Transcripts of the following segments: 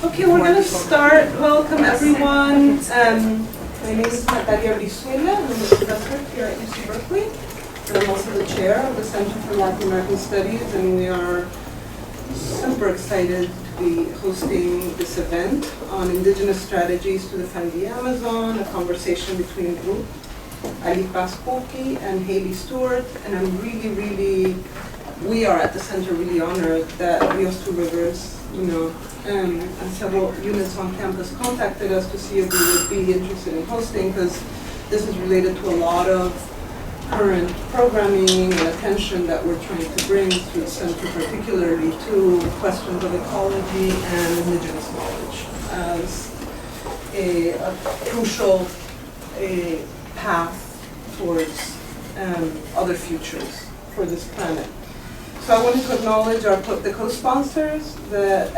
Okay, we're going to start. Welcome, everyone. My name is Natalia Brizuela. I'm a professor here at UC Berkeley. And I'm also the chair of the Center for Latin American Studies, and we are super excited to be hosting this event on indigenous strategies to defend the Amazon, a conversation between Ruth Alipaz Cuqui and Hayley Stewart. And I'm we are at the center really honored that Rios Two Rivers, and several units on campus contacted us to see if we would be interested in hosting, because this is related to a lot of current programming and attention that we're trying to bring to the center, particularly to questions of ecology and indigenous knowledge as a crucial path towards other futures for this planet. So I wanted to acknowledge the co-sponsors, that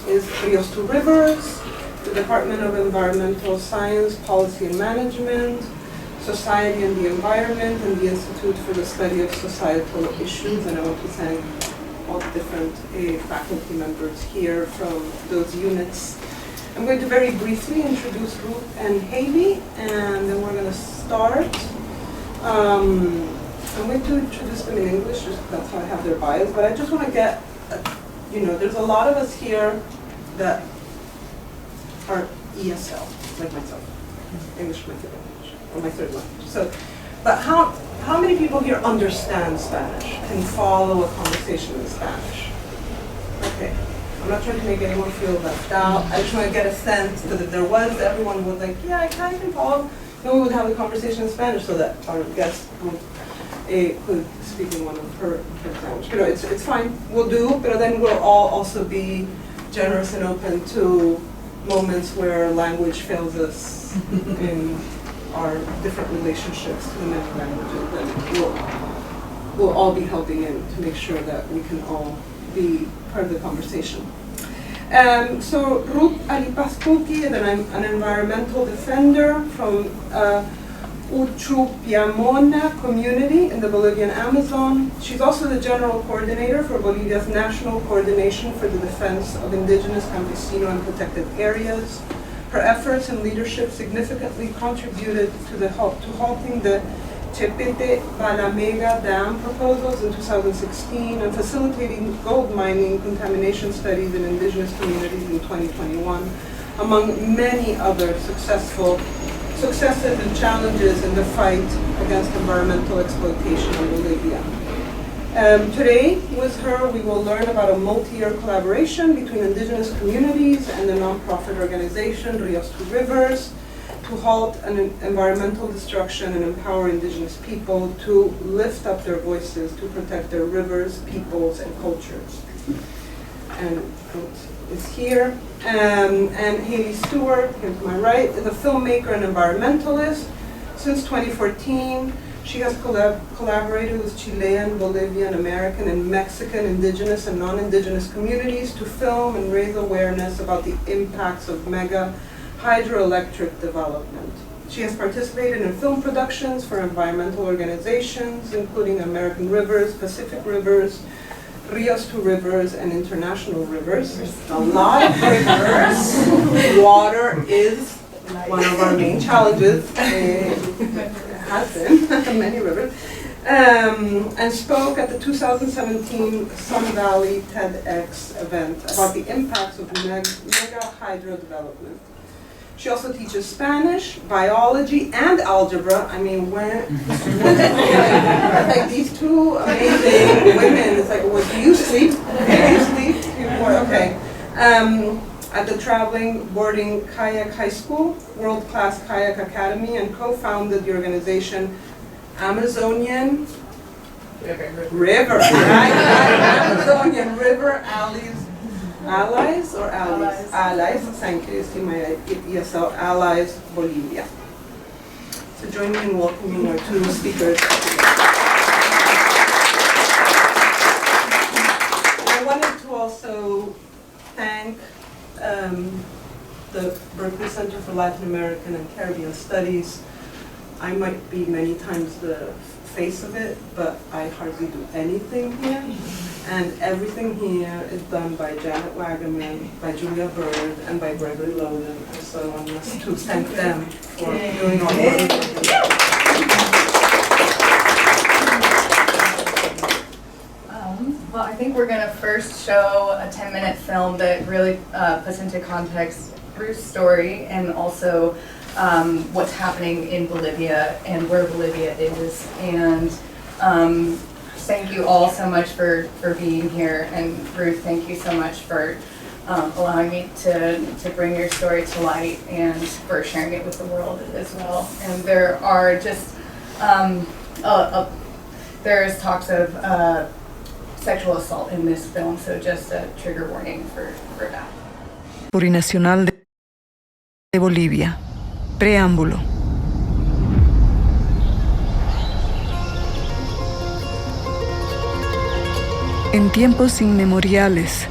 is Rios Two Rivers, the Department of Environmental Science, Policy and Management, Society and the Environment, and the Institute for the Study of Societal Issues. And I want to thank all the different faculty members here from those units. I'm going to very briefly introduce Ruth and Hayley, and then we're going to start. I'm going to introduce them in English, just that's how I have their bios, but I just want to get, there's a lot of us here that are ESL, like myself. English my third language, or my third language. So, but how many people here understand Spanish, can follow a conversation in Spanish? Okay, I'm not trying to make anyone feel left out. I just want to get a sense that if there was, everyone would like, yeah, I kind of can follow. Then we would have a conversation in Spanish so that our guest could speak in one of her language. It's fine, we'll do, but then we'll all also be generous and open to moments where language fails us in our different relationships to the many languages. And we'll all be helping in to make sure that we can all be part of the conversation. So Ruth Alipaz Cuqui, and I'm an environmental defender from Uchupiamona community in the Bolivian Amazon. She's also the general coordinator for Bolivia's National Coordination for the Defense of Indigenous, Campesino, and Protected Areas. Her efforts and leadership significantly contributed to halting the Chepete-Bala mega dam proposals in 2016 and facilitating gold mining contamination studies in indigenous communities in 2021, among many other successes and challenges in the fight against environmental exploitation in Bolivia. Today, with her, we will learn about a multi-year collaboration between indigenous communities and the nonprofit organization Rios Two Rivers to halt an environmental destruction and empower indigenous people to lift up their voices to protect their rivers, peoples, and cultures. And is here. And Hayley Stewart, here to my right, is a filmmaker and environmentalist. Since 2014, she has collaborated with Chilean, Bolivian, American, and Mexican indigenous and non-indigenous communities to film and raise awareness about the impacts of mega hydroelectric development. She has participated in film productions for environmental organizations, including American Rivers, Pacific Rivers, Rios Two Rivers, and International Rivers. A lot of rivers. Water is one of our main challenges. It has been, many rivers. And spoke at the 2017 Sun Valley TEDx event about the impacts of mega hydro development. She also teaches Spanish, biology, and algebra. I mean, like these two amazing women, it's like, well, do you sleep? Do you sleep? Okay. At the Traveling Boarding Kayak High School, World-Class Kayak Academy, and co-founded the organization Amazonian River. Amazonian River Allies, thank you, ESL Allies Bolivia. So join me in welcoming our two speakers. I wanted to also thank the Berkeley Center for Latin American and Caribbean Studies. I might be many times the face of it, but I hardly do anything here. And everything here is done by Janet Wagaman, by Julia Bird, and by Gregory Loden. And so I must to thank them for doing all the work. Well, I think we're going to first show a 10-minute film that really puts into context Ruth's story and also what's happening in Bolivia and where Bolivia is. And thank you all so much for being here. And Ruth, thank you so much for allowing me to bring your story to light and for sharing it with the world as well. And there are just, there's talks of sexual assault in this film, so just a trigger warning for that. Plurinacional de Bolivia. Preámbulo. En tiempos inmemoriales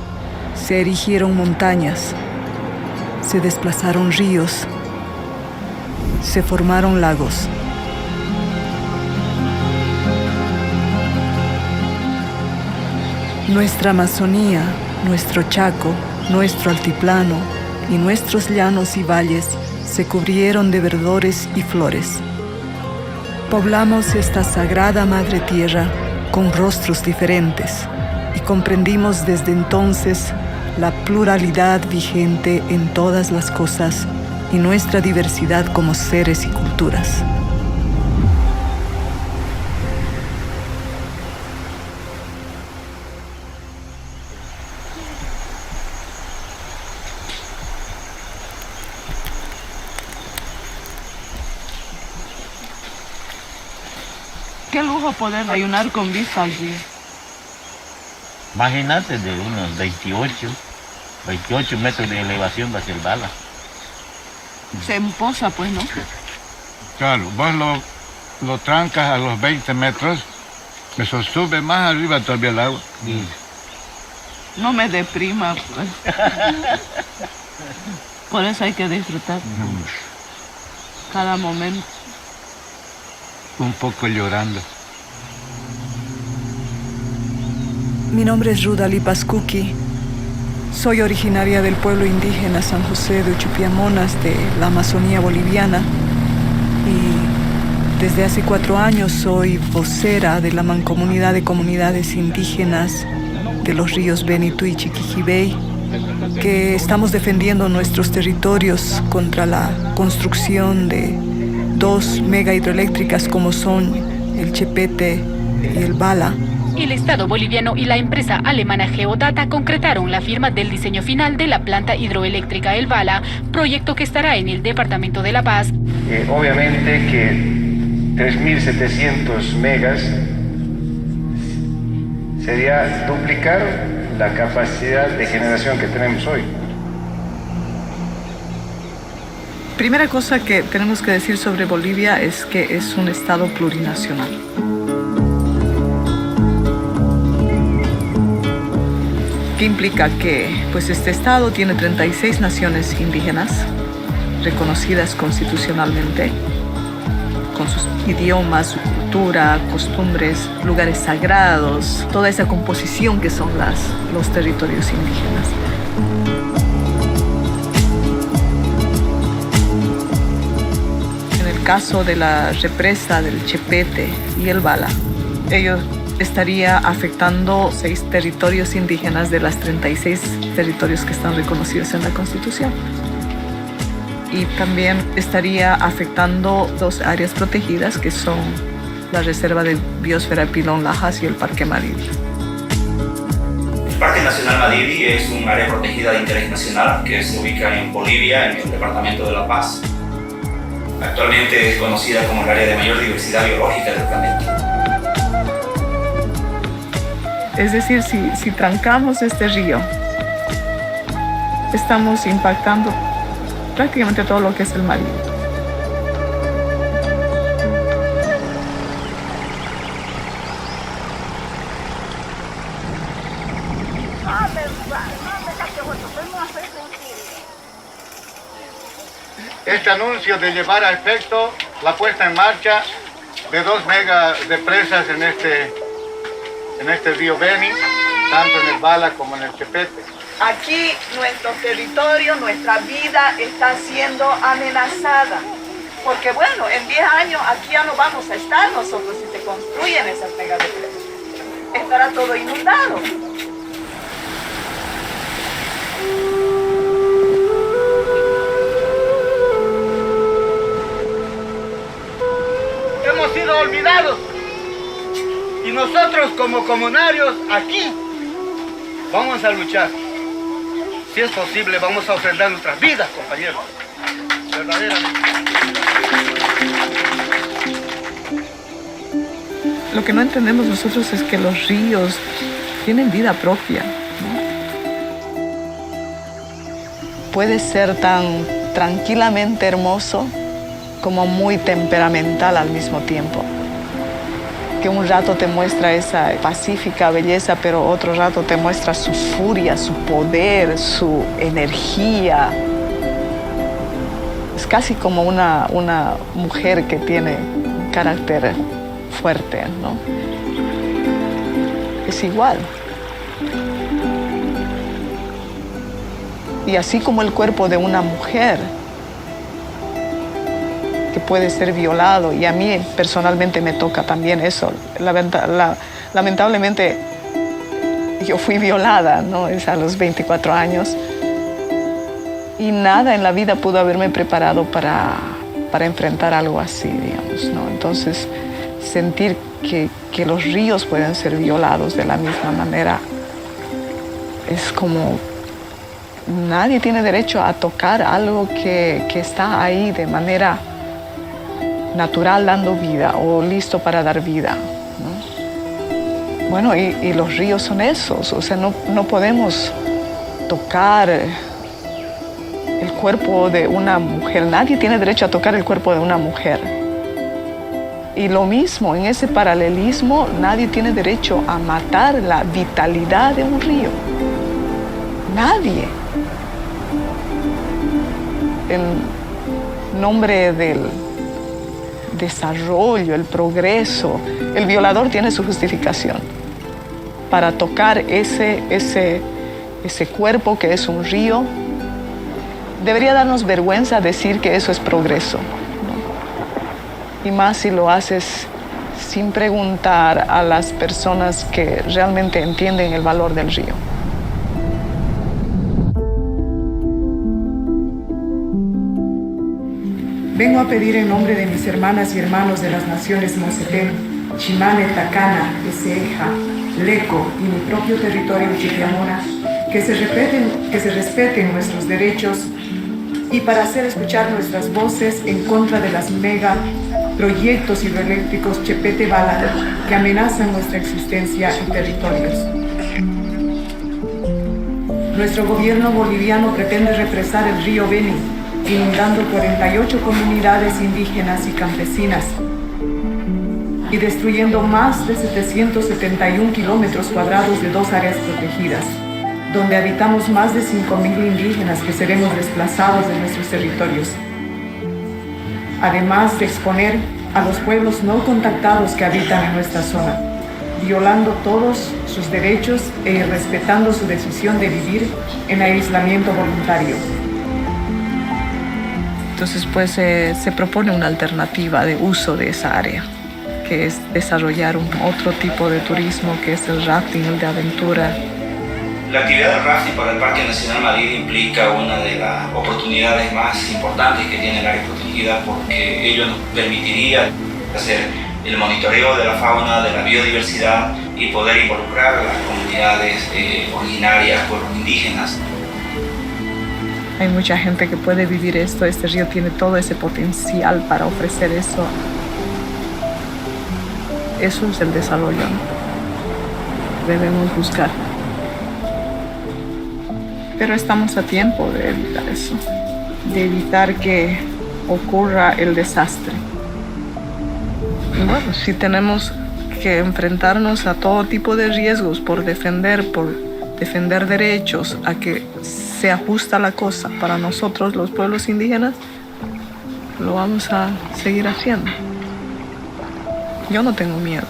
se erigieron montañas, se desplazaron ríos, se formaron lagos. Nuestra Amazonía, nuestro Chaco, nuestro altiplano y nuestros llanos y valles se cubrieron de verdores y flores. Poblamos esta sagrada madre tierra con rostros diferentes y comprendimos desde entonces la pluralidad vigente en todas las cosas y nuestra diversidad como seres y culturas. Qué lujo poder ayunar con vista al río. Imagínate de unos 28 metros de elevación hacia el Bala. Se empoza, pues, ¿no? Claro, vos lo trancas a los 20 metros, eso sube más arriba todavía el agua. No me deprima, pues. Por eso hay que disfrutar cada momento. Un poco llorando. Mi nombre es Ruth Alipaz Cuqui. Soy originaria del pueblo indígena San José de Uchupiamonas de la Amazonía boliviana y desde hace 4 años soy vocera de la Mancomunidad de Comunidades Indígenas de los ríos Benito y Chiquijibey, que estamos defendiendo nuestros territorios contra la construcción de 2 mega hidroeléctricas como son el Chepete y el Bala. El Estado boliviano y la empresa alemana Geodata concretaron la firma del diseño final de la planta hidroeléctrica El Bala, proyecto que estará en el Departamento de La Paz. Obviamente que 3.700 megas sería duplicar la capacidad de generación que tenemos hoy. Primera cosa que tenemos que decir sobre Bolivia es que es un estado plurinacional. ¿Qué implica? Que pues este estado tiene 36 naciones indígenas reconocidas constitucionalmente, con sus idiomas, su cultura, costumbres, lugares sagrados, toda esa composición que son los territorios indígenas. En el caso de la represa del Chepete y el Bala, ellos estaría afectando 6 territorios indígenas de las 36 territorios que están reconocidos en la Constitución. Y también estaría afectando 2 áreas protegidas que son la Reserva de Biosfera Pilón Lajas y el Parque Madidi. El Parque Nacional Madidi es un área protegida de interés nacional que se ubica en Bolivia, en el departamento de La Paz. Actualmente es conocida como el área de mayor diversidad biológica del planeta. Es decir, si trancamos este río, estamos impactando prácticamente todo lo que es el mar. Este anuncio de llevar a efecto la puesta en marcha de 2 megas de presas en este río Beni, tanto en el Bala como en el Chepete. Aquí nuestro territorio, nuestra vida está siendo amenazada. Porque bueno, en 10 años aquí ya no vamos a estar nosotros si se construyen esas megas de presas. Estará todo inundado. Hemos sido olvidados y nosotros como comunarios aquí vamos a luchar. Si es posible, vamos a ofrendar nuestras vidas, compañeros. Verdaderamente. Lo que no entendemos nosotros es que los ríos tienen vida propia, ¿no? Puede ser tan tranquilamente hermoso como muy temperamental al mismo tiempo. Que un rato te muestra esa pacífica belleza, pero otro rato te muestra su furia, su poder, su energía. Es casi como una mujer que tiene un carácter fuerte, ¿no? Es igual. Y así como el cuerpo de una mujer que puede ser violado, y a mí personalmente me toca también eso. Lamentablemente yo fui violada, ¿no? Es a los 24 años. Y nada en la vida pudo haberme preparado para enfrentar algo así, digamos, ¿no? Entonces, sentir que los ríos pueden ser violados de la misma manera es como nadie tiene derecho a tocar algo que está ahí de manera natural dando vida o listo para dar vida, ¿no? Bueno, y los ríos son esos, o sea, no podemos tocar el cuerpo de una mujer, nadie tiene derecho a tocar el cuerpo de una mujer. Y lo mismo, en ese paralelismo, nadie tiene derecho a matar la vitalidad de un río. Nadie. En nombre del desarrollo, el progreso, el violador tiene su justificación para tocar ese cuerpo que es un río. Debería darnos vergüenza decir que eso es progreso, ¿no? Y más si lo haces sin preguntar a las personas que realmente entienden el valor del río. Vengo a pedir en nombre de mis hermanas y hermanos de las naciones Mocetén, Chimane, Tacana, Eseja, Leco y mi propio territorio Chiquiamona, que se respeten nuestros derechos y para hacer escuchar nuestras voces en contra de las mega proyectos hidroeléctricos Chepete-Bala que amenazan nuestra existencia y territorios. Nuestro gobierno boliviano pretende represar el río Beni, inundando 48 comunidades indígenas y campesinas y destruyendo más de 771 kilómetros cuadrados de 2 áreas protegidas, donde habitamos más de 5.000 indígenas que seremos desplazados de nuestros territorios. Además de exponer a los pueblos no contactados que habitan en nuestra zona, violando todos sus derechos e irrespetando su decisión de vivir en aislamiento voluntario. Entonces, pues se propone una alternativa de uso de esa área, que es desarrollar otro tipo de turismo, que es el rafting, el de aventura. La actividad del rafting para el Parque Nacional Madrid implica una de las oportunidades más importantes que tiene el área protegida, porque ello nos permitiría hacer el monitoreo de la fauna, de la biodiversidad y poder involucrar a las comunidades originarias, pueblos indígenas. Hay mucha gente que puede vivir esto, este río tiene todo ese potencial para ofrecer eso. Eso es el desarrollo, ¿no? Debemos buscar. Pero estamos a tiempo de evitar eso, de evitar que ocurra el desastre. Y bueno, si tenemos que enfrentarnos a todo tipo de riesgos por defender derechos, a que se ajusta la cosa para nosotros los pueblos indígenas, lo vamos a seguir haciendo. Yo no tengo miedo.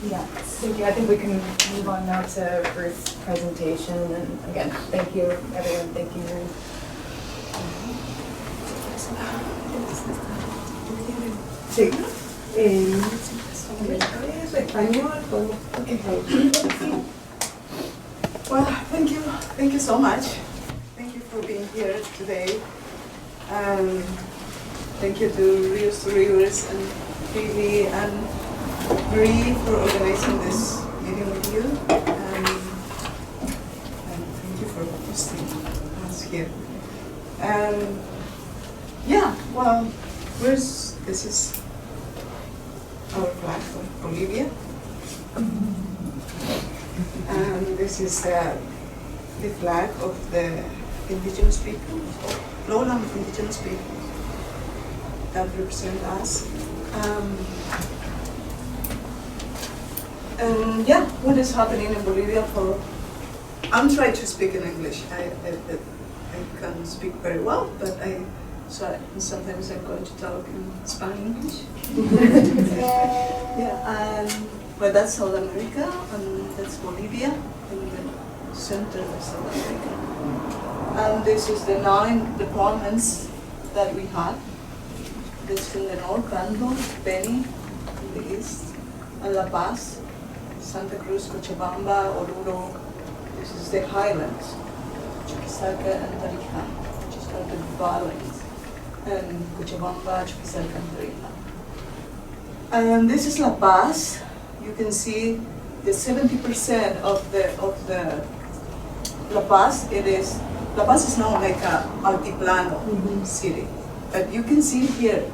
Yeah, thank you. I think we can move on now to Ruth's presentation. And again, thank you, everyone. Thank you, Ruth. Sí. Español. Okay. Well, thank you so much. Thank you for being here today. Thank you to Rios Rivers and Phoebe and Marie for organizing this meeting with you. And thank you for hosting us here. Yeah, well, this is our flag of Bolivia. And this is the flag of the indigenous people, lowland indigenous people that represent us. And yeah, what is happening in Bolivia I'm trying to speak in English. I can't speak very well, but sometimes I'm going to talk in Spanish. Yeah, but that's South America, and that's Bolivia, in the center of South America. And this is the 9 departments that we had. This in the north, Bando, Beni, in the east, and La Paz, Santa Cruz, Cochabamba, Oruro. This is the highlands, Chuquisaca and Tarija, which is called the valleys, and Cochabamba, Chuquisaca and Tarija. And this is La Paz. You can see the 70% of the La Paz. La Paz is now like a altiplano city, but you can see here,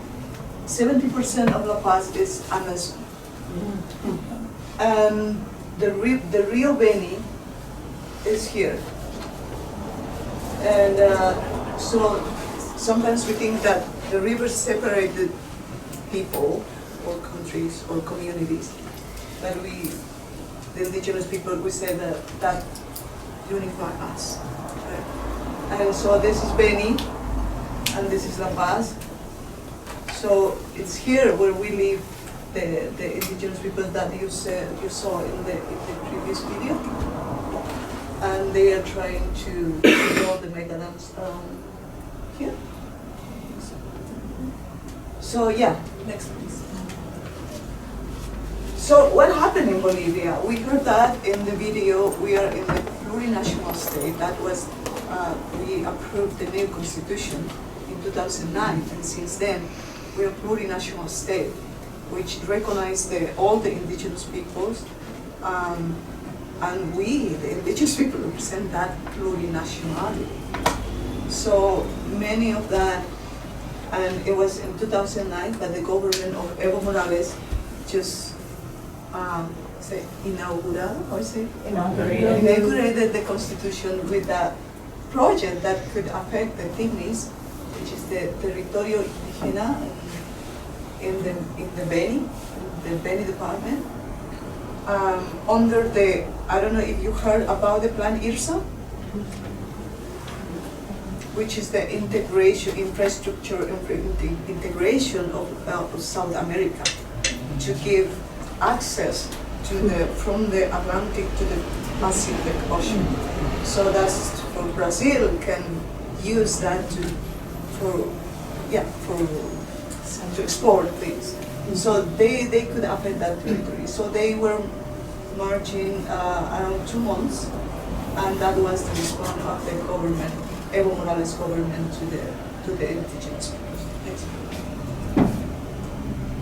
70% of La Paz is Amazon. And the Rio Beni is here. And so sometimes we think that the rivers separate the people or countries or communities, but the indigenous people, we say that unify us. Right? And so this is Beni, and this is La Paz. So it's here where we live, the indigenous people that you saw in the previous video, and they are trying to build the mega dams here. So yeah, next please. So what happened in Bolivia? We heard that in the video. We are in the plurinational state. That was we approved the new constitution in 2009, and since then we are plurinational state, which recognize all the indigenous peoples, and we, the indigenous people, represent that plurinationality. So many of that, and it was in 2009 that the government of Evo Morales just inaugurated the constitution with a project that could affect the TIGNIS, which is the Territorio Indígena in the Beni department, under the, I don't know if you heard about the plan IRSA, which is the infrastructure integration of South America, to give access to from the Atlantic to the Pacific Ocean. So that's for Brazil can use that to export things. So they could affect that territory. So they were marching around 2 months, and that was the response of the government, Evo Morales' government, to the indigenous people.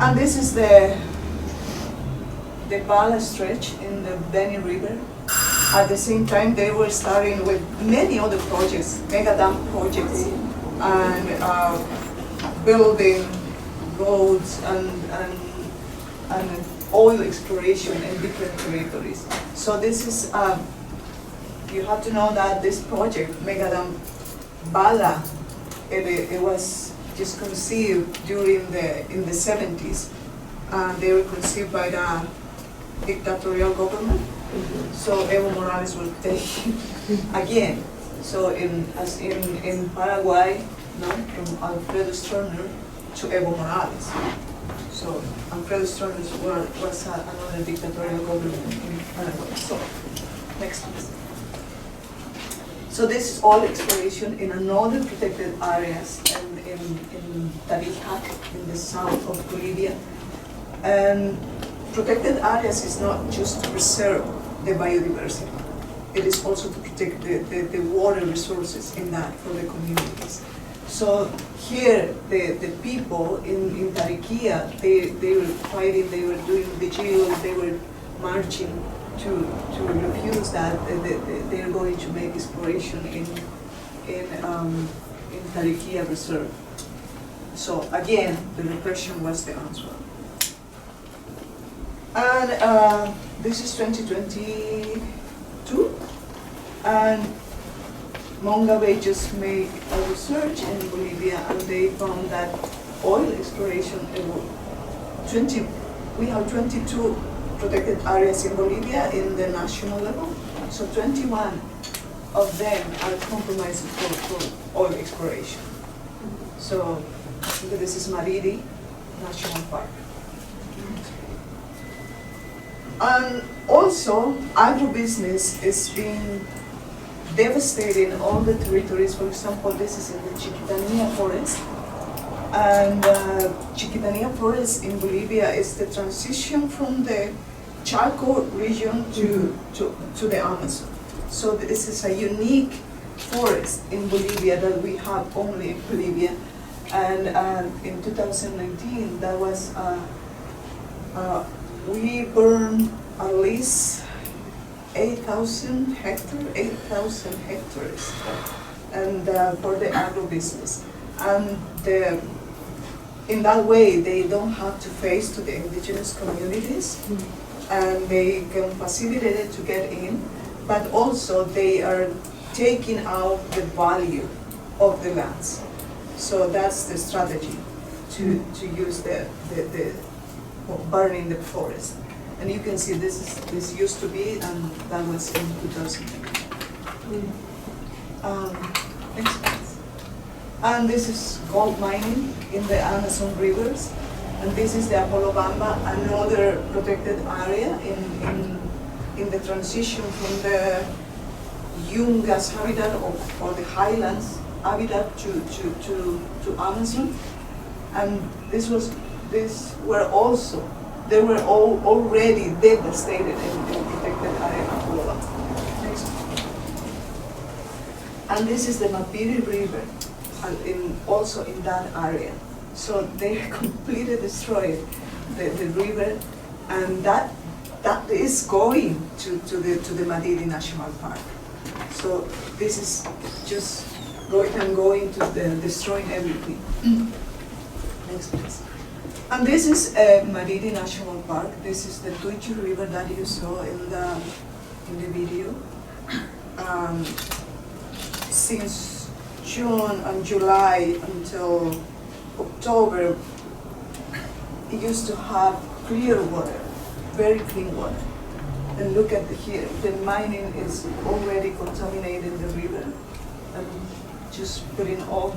And this is the the Bala stretch in the Beni River. At the same time, they were starting with many other projects, mega dam projects, and building roads and oil exploration in different territories. So this is, you have to know that this project, mega dam Bala, it was just conceived in the 70s. They were conceived by the dictatorial government. So Evo Morales will take again. So in Paraguay, from Alfredo Stroessner to Evo Morales. So Alfredo Stroessner was another dictatorial government in Paraguay. So next please. So this is all exploration in another protected areas in Tarija, in the south of Bolivia. And protected areas is not just to preserve the biodiversity. It is also to protect the water resources in that for the communities. So here, the people in Tariquia, they were fighting, they were doing vigil, they were marching to refuse that they are going to make exploration in Tariquia Reserve. So again, the repression was the answer. And this is 2022, and Mongabe just made a research in Bolivia, and they found that oil exploration, we have 22 protected areas in Bolivia in the national level, so 21 of them are compromised for oil exploration. So this is Mariri National Park. And also, agribusiness is being devastating all the territories. For example, this is in the Chiquitania forest. And Chiquitania forest in Bolivia is the transition from the Chaco region to the Amazon. So this is a unique forest in Bolivia that we have only in Bolivia. And in 2019, that was we burned at least 8,000 hectares, and for the agribusiness. And in that way, they don't have to face to the indigenous communities, and they can facilitate it to get in, but also they are taking out the value of the lands. So that's the strategy, to use the burning the forest. And you can see this used to be, and that was in 2000. Next slide. And this is gold mining in the Amazon rivers. And this is the Apolobamba, another protected area in the transition from the Yungas habitat or the highlands habitat to Amazon. And they were all already devastated in protected area of Apolobamba. Next. And this is the Mapiri River, also in that area. So they completely destroyed the river, and that is going to the Mariri National Park. So this is just going to destroying everything. Next, please. And this is Mariri National Park. This is the Tuichi River that you saw in the video. Since June and July until October, it used to have clear water, very clean water. And look at here, the mining is already contaminating the river, and just putting all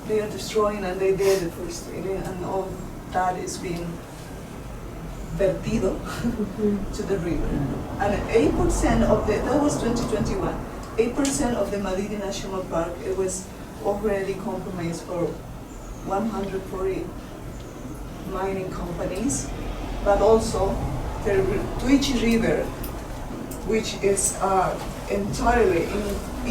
they are destroying, and they did the first training, and all that is being vertido to the river. And 8% of that was 2021, 8% of the Mariri National Park, it was already compromised for 140 mining companies, but also the Tuichi River, which is entirely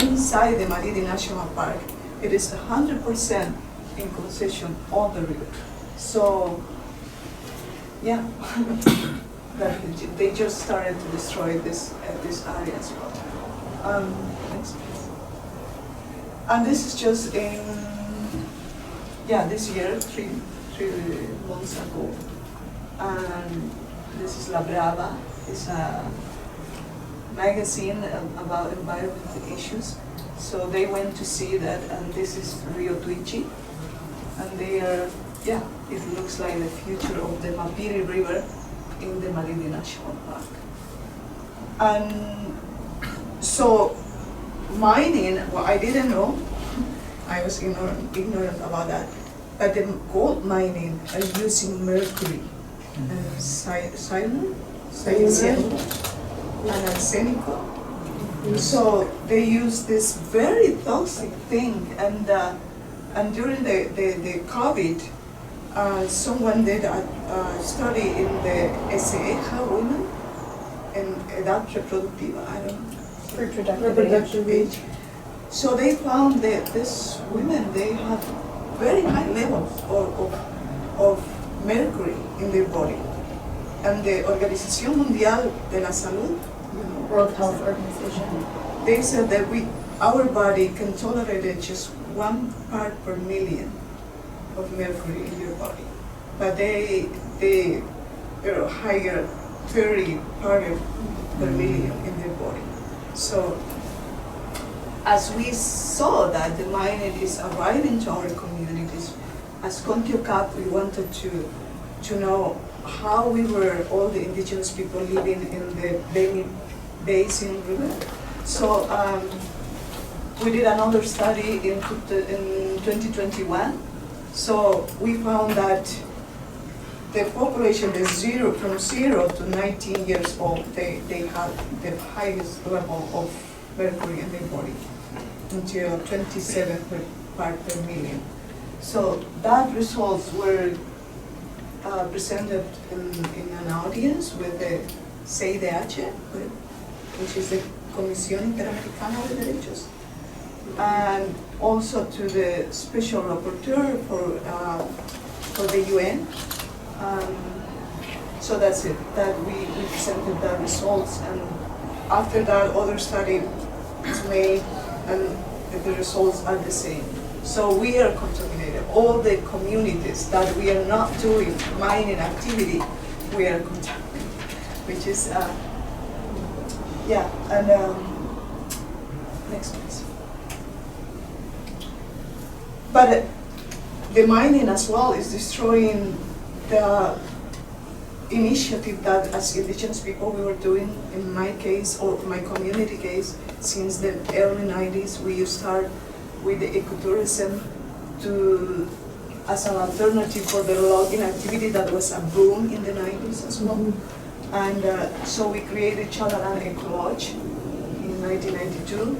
inside the Mariri National Park. It is 100% in concession on the river. So yeah, that they just started to destroy this area as well. Next please. And this is just in, this year, three months ago. And this is La Brava. It's a magazine about environmental issues. So they went to see that, and this is Rio Tuichi. And they are, it looks like the future of the Mapiri River in the Malindi National Park. And so mining, well, I didn't know. I was ignorant about that. But the gold mining are using mercury, cyanide, and arsenic. So they use this very toxic thing, and during the COVID, someone did a study in the SEJA women in edad reproductiva, I don't know, reproductive age. So they found that these women, they have very high levels of mercury in their body. And the Organización Mundial de la Salud, World Health Organization, they said that our body can tolerate just 1 part per million of mercury in your body. But they higher 30 parts per million in their body. So as we saw that the mining is arriving to our communities, as CONTIOCAP, we wanted to know how we were, all the indigenous people living in the Beni Basin River. So we did another study in 2021. So we found that the population is from 0 to 19 years old, they have the highest level of mercury in their body, until 27 part per million. So that results were presented in an audience with the CIDH, which is the Comisión Interamericana de Derechos, and also to the Special Rapporteur for the UN. So that's it, that we presented the results, and after that other study is made, and the results are the same. So we are contaminated. All the communities that we are not doing mining activity, we are contaminated, which is, next please. But the mining as well is destroying the initiative that as indigenous people we were doing, in my case, or my community case, since the early 90s. We start with the ecotourism as an alternative for the logging activity that was a boom in the 90s as well. And so we created Chalaran Eco Lodge in 1992,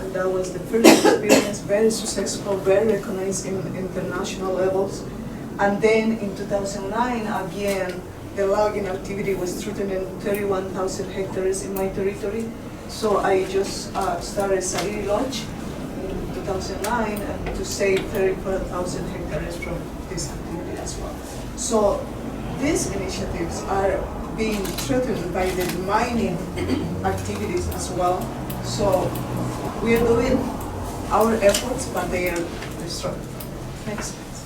and that was the first experience, very successful, very recognized in international levels. And then in 2009, again, the logging activity was threatening 31,000 hectares in my territory. So I just started Sariri Lodge in 2009 and to save 34,000 hectares from this activity as well. So these initiatives are being threatened by the mining activities as well. So we are doing our efforts, but they are destroyed. Next please.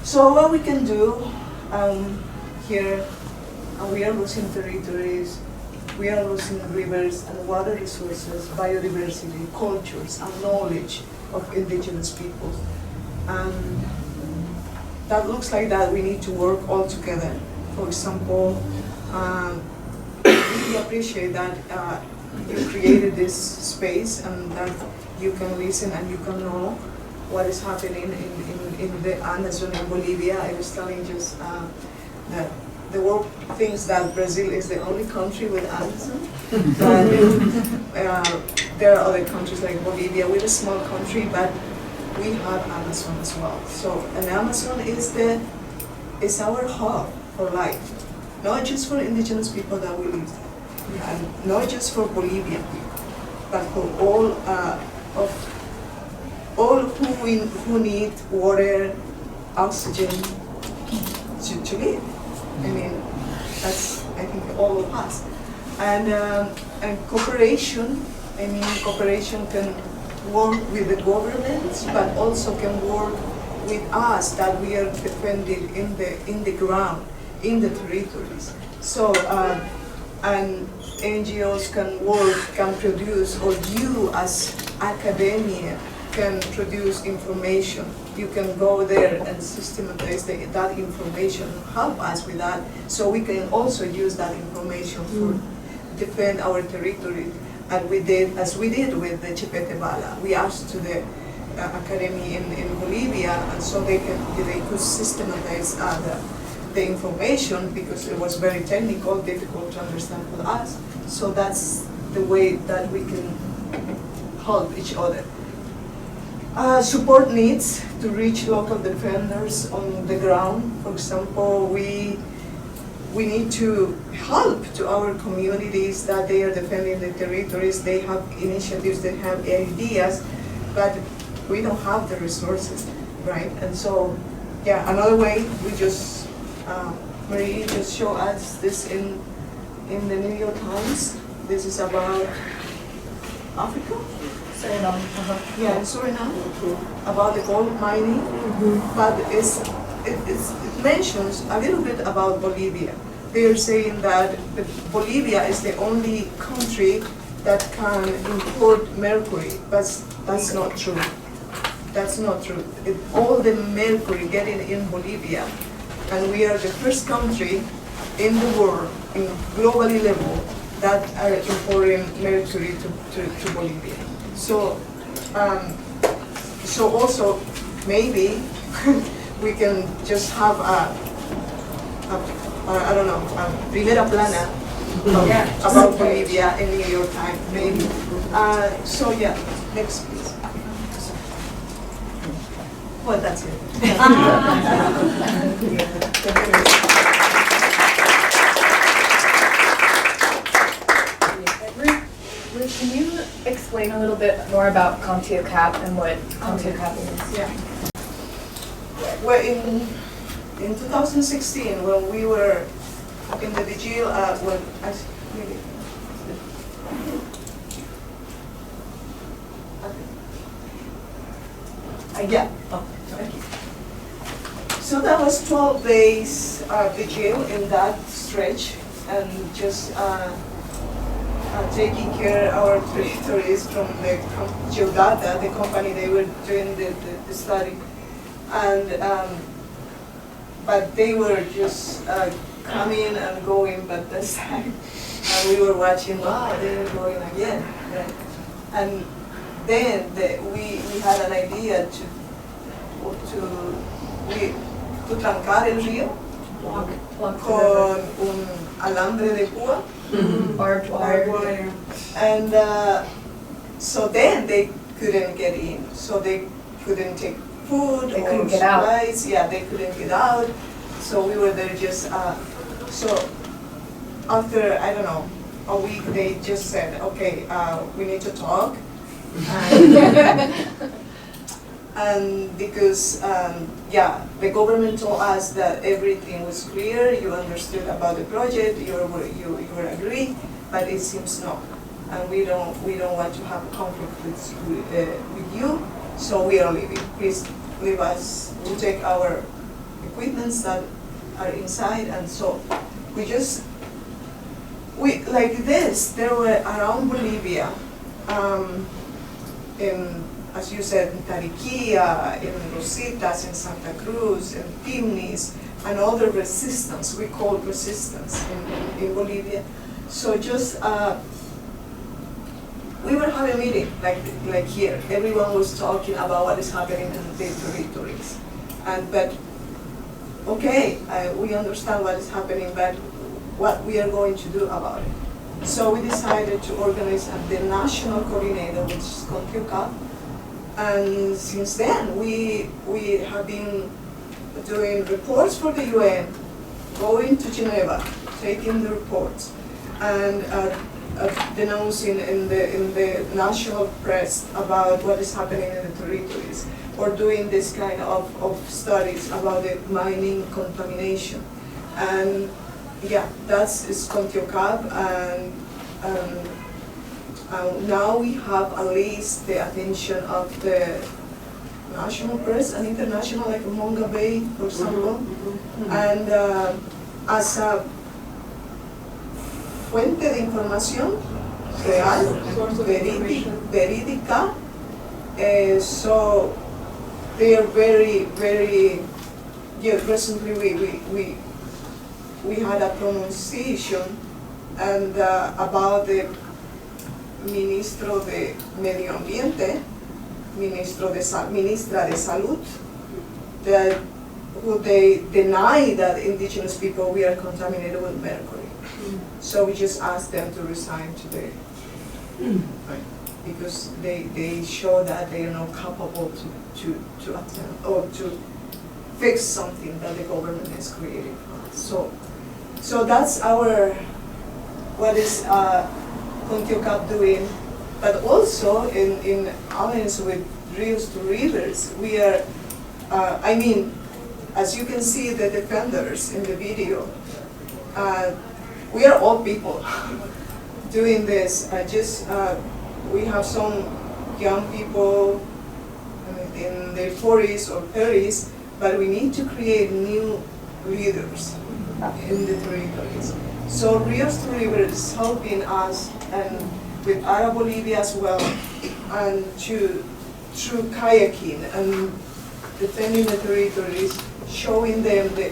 So what we can do here, we are losing territories, we are losing rivers and water resources, biodiversity, cultures, and knowledge of indigenous peoples. And that looks like that we need to work all together. For example, we appreciate that you created this space and that you can listen and you can know what is happening in the Amazon in Bolivia. I was telling just that the world thinks that Brazil is the only country with Amazon. There are other countries like Bolivia. We're a small country, but we have Amazon as well. So, and Amazon is our hub for life, not just for indigenous people that we live there, and not just for Bolivian people, but for all who need water, oxygen to live. I mean, that's, I think, all of us. And cooperation, I mean, cooperation can work with the governments, but also can work with us that we are defending in the ground, in the territories. So, and NGOs can work, can produce, or you as academia can produce information. You can go there and systematize that information, help us with that, so we can also use that information for defend our territory. And we did, as we did with the Chepete-Bala. We asked to the academy in Bolivia, and so they could systematize the information, because it was very technical, difficult to understand for us. So that's the way that we can help each other. Support needs to reach local defenders on the ground. For example, we need to help to our communities that they are defending the territories. They have initiatives, they have ideas, but we don't have the resources, right? And so, yeah, another way, we just, Marie just showed us this in the New York Times. This is about Africa? Suriname. Yeah, in Suriname, about the gold mining, but it mentions a little bit about Bolivia. They are saying that Bolivia is the only country that can import mercury, but that's not true. That's not true. All the mercury getting in Bolivia, and we are the first country in the world, in globally level, that are importing mercury to Bolivia. So, so also maybe we can just have I don't know, Primera Plana about Bolivia in New York Times, maybe. So yeah, next please. Well, that's it. Ruth, can you explain a little bit more about CONTIOCAP and what CONTIOCAP is? Yeah. Well, in 2016, when we were in the vigil, yeah. Oh, thank you. So that was 12 days vigil in that stretch, and just taking care of our territories from the Geodata, the company they were doing the study, and but they were just coming and going, but this time, and we were watching. Wow, they were going again, right? And then we had an idea to trancar el río con un alambre de púa, barbed wire, and so then they couldn't get in, so they couldn't take food they or couldn't get supplies. out. Yeah, they couldn't get out. So we were there just so after, I don't know, a week, they just said, okay, we need to talk. And because, yeah, the government told us that everything was clear, you understood about the project, you were agreed, but it seems not. And we don't want to have conflict with you, so we are leaving. Please leave us to take our equipments that are inside. And so we like this, there were around Bolivia, in, as you said, in Tariquia, in Rositas, in Santa Cruz, in Timnis, and other resistance, we call resistance in Bolivia. So just, we were having a meeting, like here. Everyone was talking about what is happening in the territories. But, okay, we understand what is happening, but what we are going to do about it. So we decided to organize the national coordinator, which is CONTIOCAP. And since then, we have been doing reports for the UN, going to Geneva, taking the reports, and denouncing in the national press about what is happening in the territories, or doing this kind of studies about the mining contamination. And yeah, that's is CONTIOCAP, and now we have at least the attention of the national press and international, like Monga Bay, for example, and as a fuente de información real, verídica, so they are very, very, yeah, recently we had a pronunciation and about the Ministro de Medio Ambiente, Ministra de Salud, that who they deny that indigenous people we are contaminated with mercury. So we just asked them to resign today. Because they show that they are not capable to attempt or to fix something that the government has created for us. So that's what is CONTIOCAP doing, but also in alliance with Rios to Rivers, we are, I mean, as you can see the defenders in the video, we are all people doing this. We have some young people in their 40s or 30s, but we need to create new leaders in the territories. So Rios to Rivers is helping us, and with Ara Bolivia as well, and through kayaking and defending the territories, showing them the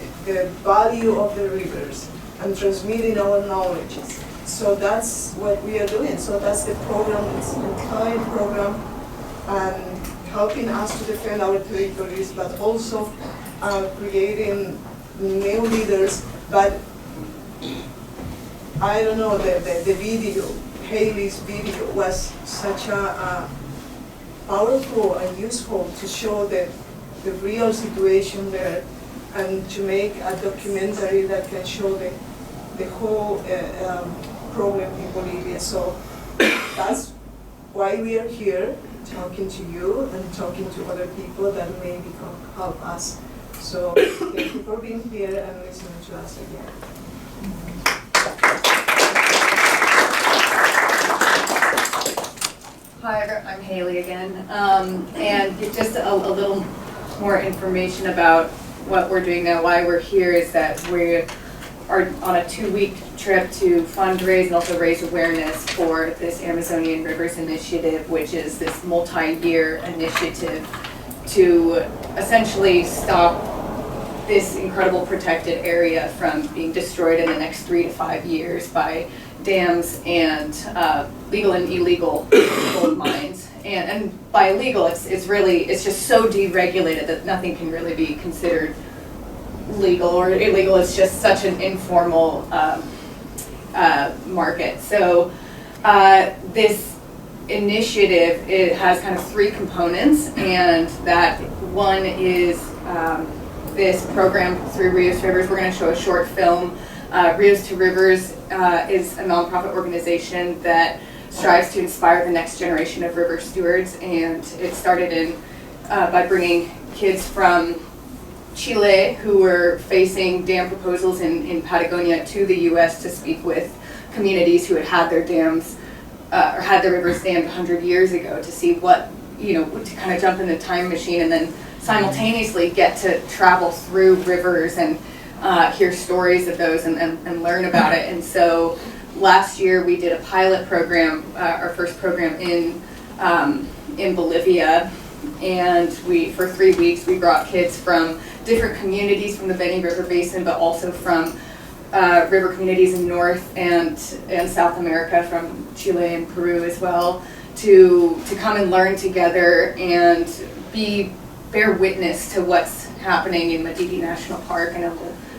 value of the rivers and transmitting our knowledge. So that's what we are doing. So that's the program, it's an entire program, and helping us to defend our territories, but also creating new leaders. But I don't know, the video, Haley's video was such a powerful and useful to show the real situation there, and to make a documentary that can show the whole problem in Bolivia. So that's why we are here, talking to you and talking to other people that maybe can help us. So thank you for being here and listening to us again. Hi, I'm Haley again, and just a little more information about what we're doing now, why we're here, is that we are on a 2-week trip to fundraise and also raise awareness for this Amazonian Rivers Initiative, which is this multi-year initiative to essentially stop this incredible protected area from being destroyed in the next 3 to 5 years by dams and legal and illegal gold mines. And by illegal, it's just so deregulated that nothing can really be considered legal or illegal. It's just such an informal market. So this initiative, it has kind of 3 components, and that one is this program through Rios to Rivers. We're going to show a short film. Rios to Rivers is a nonprofit organization that strives to inspire the next generation of river stewards, and it started by bringing kids from Chile who were facing dam proposals in Patagonia to the U.S. to speak with communities who had their dams or had their rivers dammed 100 years ago, to see what, to kind of jump in the time machine and then simultaneously get to travel through rivers and hear stories of those and learn about it. And so last year we did a pilot program, our first program in Bolivia, and for 3 weeks we brought kids from different communities from the Beni River Basin, but also from river communities in North and South America, from Chile and Peru as well, to come and learn together and bear witness to what's happening in Madidi National Park and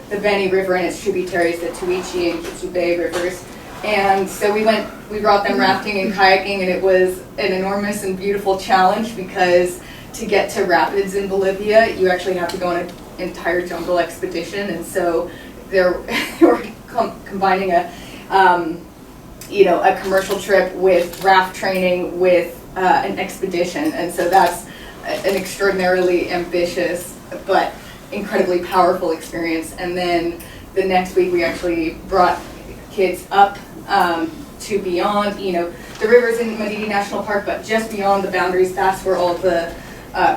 the Beni River and its tributaries, the Tuichi and Quixubay rivers. And so we brought them rafting and kayaking, and it was an enormous and beautiful challenge, because to get to rapids in Bolivia, you actually have to go on an entire jungle expedition. And so we're combining a commercial trip with raft training with an expedition. And so that's an extraordinarily ambitious but incredibly powerful experience. And then the next week we actually brought kids up to beyond, the rivers in Madidi National Park, but just beyond the boundaries. That's where all the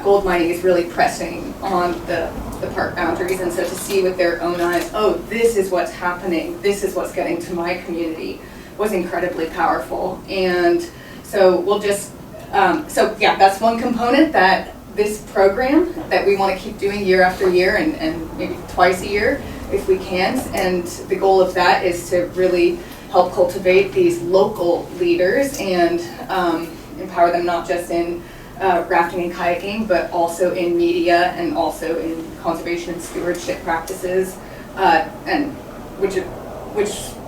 gold mining is really pressing on the park boundaries. And so to see with their own eyes, oh, this is what's happening, this is what's getting to my community, was incredibly powerful. And so we'll just, that's one component that this program that we want to keep doing year after year and maybe twice a year if we can. And the goal of that is to really help cultivate these local leaders and empower them not just in rafting and kayaking, but also in media and also in conservation and stewardship practices, and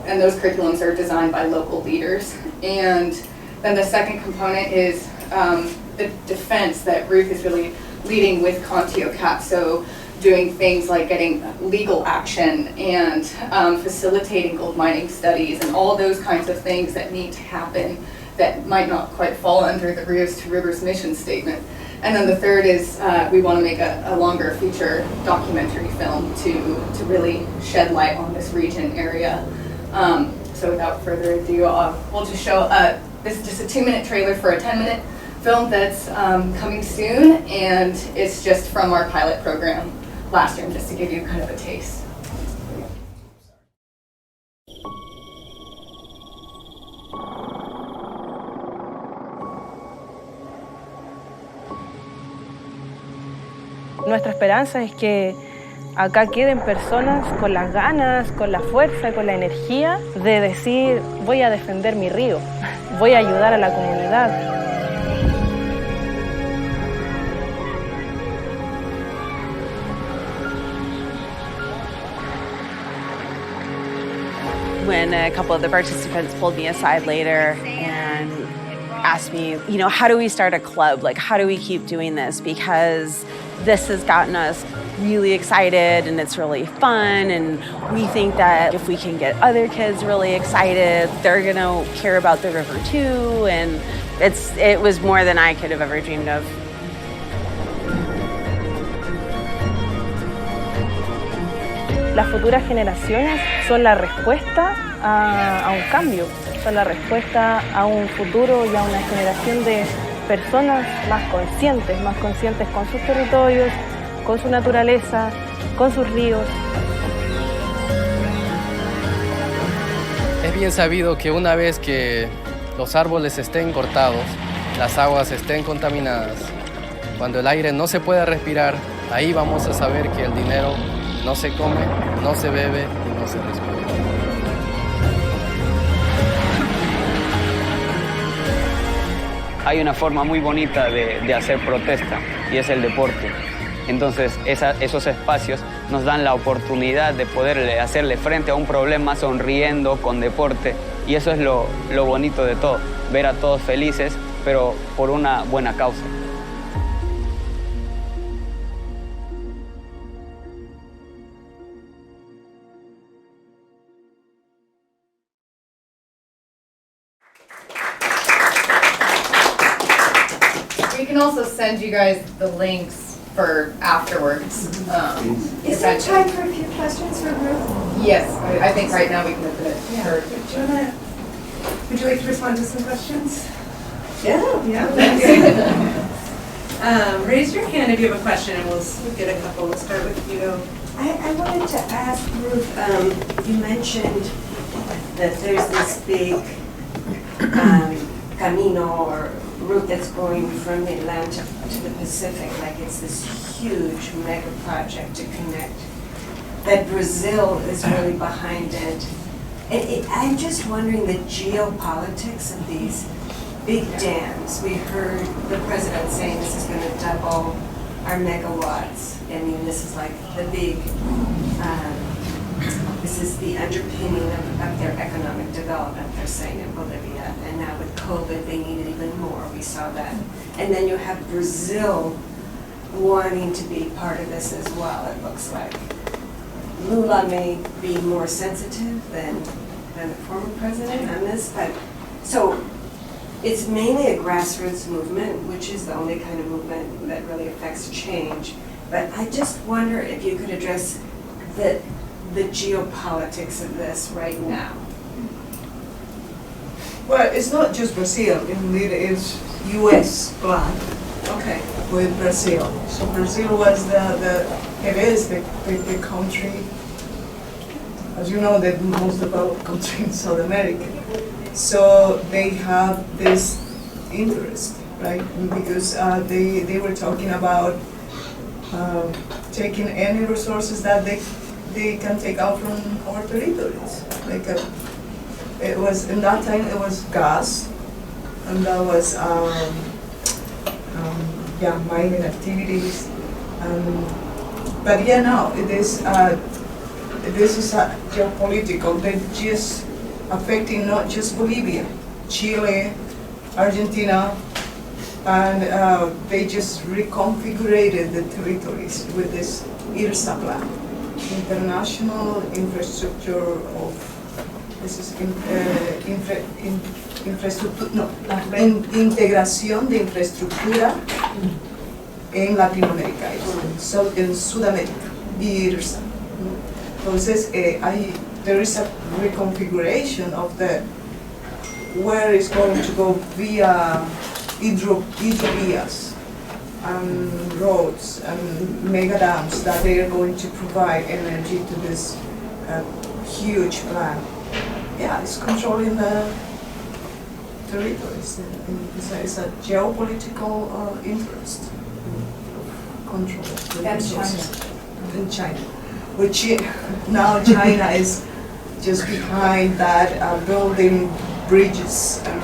those curriculums are designed by local leaders. And then the second component is the defense that Ruth is really leading with CONTIOCAP. So doing things like getting legal action and facilitating gold mining studies and all those kinds of things that need to happen that might not quite fall under the Rios to Rivers mission statement. And then the third is we want to make a longer feature documentary film to really shed light on this region area. So without further ado, we'll just show, this is just a 2-minute trailer for a 10-minute film that's coming soon, and it's just from our pilot program last year, just to give you kind of a taste. Nuestra esperanza es que acá queden personas con las ganas, con la fuerza, con la energía de decir, voy a defender mi río, voy a ayudar a la comunidad. When a couple of the participants pulled me aside later and asked me, how do we start a club? Like, how do we keep doing this? Because this has gotten us really excited and it's really fun, and we think that if we can get other kids really excited, they're gonna care about the river too, and it was more than I could have ever dreamed of. Las futuras generaciones son la respuesta a un cambio, son la respuesta a un futuro y a una generación de personas más conscientes con sus territorios, con su naturaleza, con sus ríos. Es bien sabido que una vez que los árboles estén cortados, las aguas estén contaminadas, cuando el aire no se pueda respirar, ahí vamos a saber que el dinero no se come, no se bebe y no se respira. Hay una forma muy bonita de hacer protesta y es el deporte. Entonces esos espacios nos dan la oportunidad de poder hacerle frente a un problema sonriendo con deporte, y eso es lo bonito de todo, ver a todos felices, pero por una buena causa. We can also send you guys the links for afterwards. Is there time for a few questions for Ruth? Yes, I think right now we can open it. Yeah. Would you like to respond to some questions? Yeah. Yeah. Raise your hand if you have a question, and we'll get a couple. We'll start with you. I wanted to ask Ruth, you mentioned that there's this big camino or route that's going from the Atlantic to the Pacific, like it's this huge mega project to connect, that Brazil is really behind it. I'm just wondering the geopolitics of these big dams. We heard the president saying this is going to double our megawatts. I mean, this is like the big, this is the underpinning of their economic development, they're saying, in Bolivia. And now with COVID, they need it even more. We saw that. And then you have Brazil wanting to be part of this as well, it looks like. Lula may be more sensitive than the former president on this, but so it's mainly a grassroots movement, which is the only kind of movement that really affects change. But I just wonder if you could address the the geopolitics of this right now? Well, it's not just Brazil, indeed it's US plan. Okay. With Brazil. So Brazil was it is the country, as you know, the most developed country in South America. So they have this interest, right? Because they were talking about taking any resources that they can take out from our territories. Like it was in that time it was gas, and that was mining activities. But yeah, no, this is geopolitical. They're just affecting not just Bolivia, Chile, Argentina, and they just reconfigured the territories with this IRSA plan, International Infrastructure of, this is integración de infraestructura en Latinoamérica, en Sudamérica, IRSA. Entonces, there is a reconfiguration of where it's going to go via hydrovías and roads and mega dams that they are going to provide energy to this huge plan. Yeah, it's controlling the territories. It's a geopolitical interest. Control. And China. In China. Which now China is just behind that, building bridges and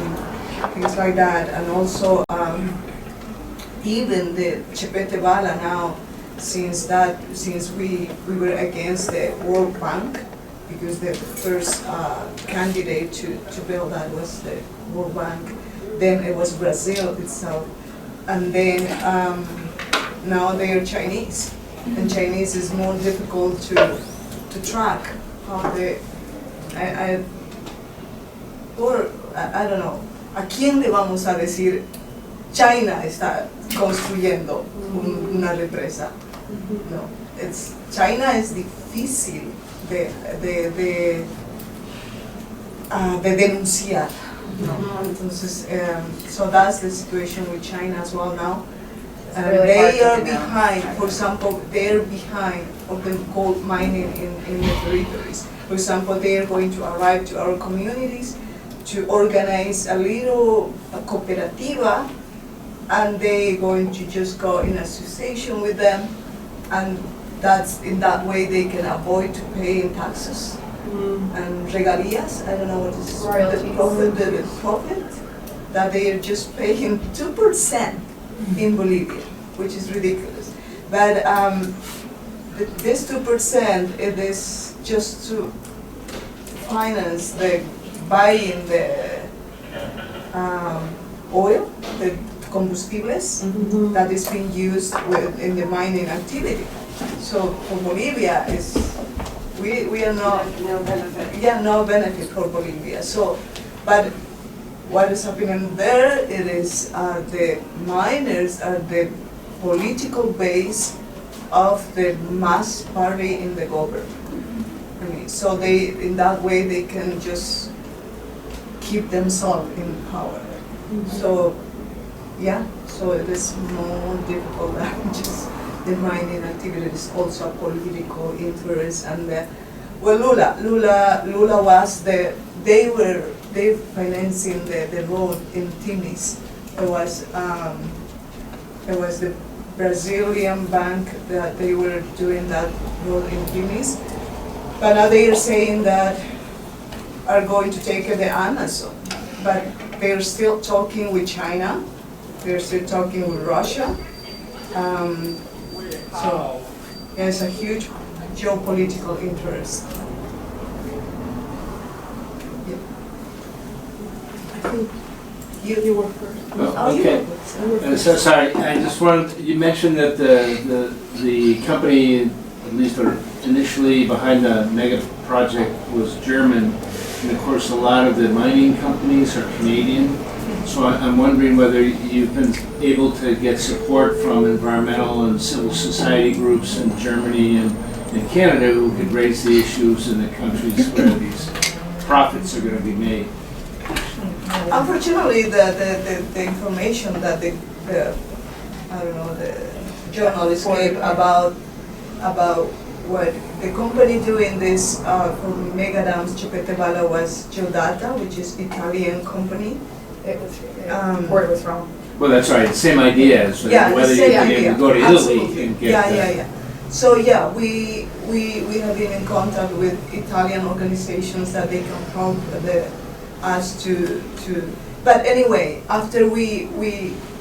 things like that. And also even the Chepete-Bala now, since we were against the World Bank, because the first candidate to build that was the World Bank, then it was Brazil itself, and then now they are Chinese, and Chinese is more difficult to track how they, I don't know, ¿a quién le vamos a decir China está construyendo una represa? No, China es difícil de denunciar. No. Entonces, so that's the situation with China as well now. Really they are behind. behind, for example, they're behind of the gold mining in the territories. For example, they are going to arrive to our communities to organize a little cooperativa, and they're going to just go in association with them, and that's in that way they can avoid to paying taxes and regalías. I don't know what is the profit that they are just paying 2% in Bolivia, which is ridiculous. But this 2% it is just to finance the buying the oil, the combustibles that is being used in the mining activity. So for Bolivia, we are not no benefit. Yeah, no benefit for Bolivia. So, but what is happening there? It is the miners are the political base of the mass party in the government. I mean, so they, in that way, they can just keep themselves in power. So, yeah, so it is more difficult than just the mining activity. It is also a political interest. And Lula was they financing the road in Timis. It was the Brazilian bank that they were doing that road in Timis. But now they are saying that are going to take the Amazon, but they're still talking with China. They're still talking with Russia. So there's a huge geopolitical interest. Yeah. I think you were first. Okay. So sorry, I just wanted. You mentioned that the company, at least initially behind the mega project, was German, and of course a lot of the mining companies are Canadian. So I'm wondering whether you've been able to get support from environmental and civil society groups in Germany and in Canada who could raise the issues in the countries where these profits are going to be made. Unfortunately, the information that the journalists gave about what the company doing this for mega dams Chepete-Bala was Geodata, which is Italian company. It was, word was wrong. Well, that's right. Same idea as whether you can able to go to Italy and get. So we have been in contact with Italian organizations that they can help us to. But anyway, after we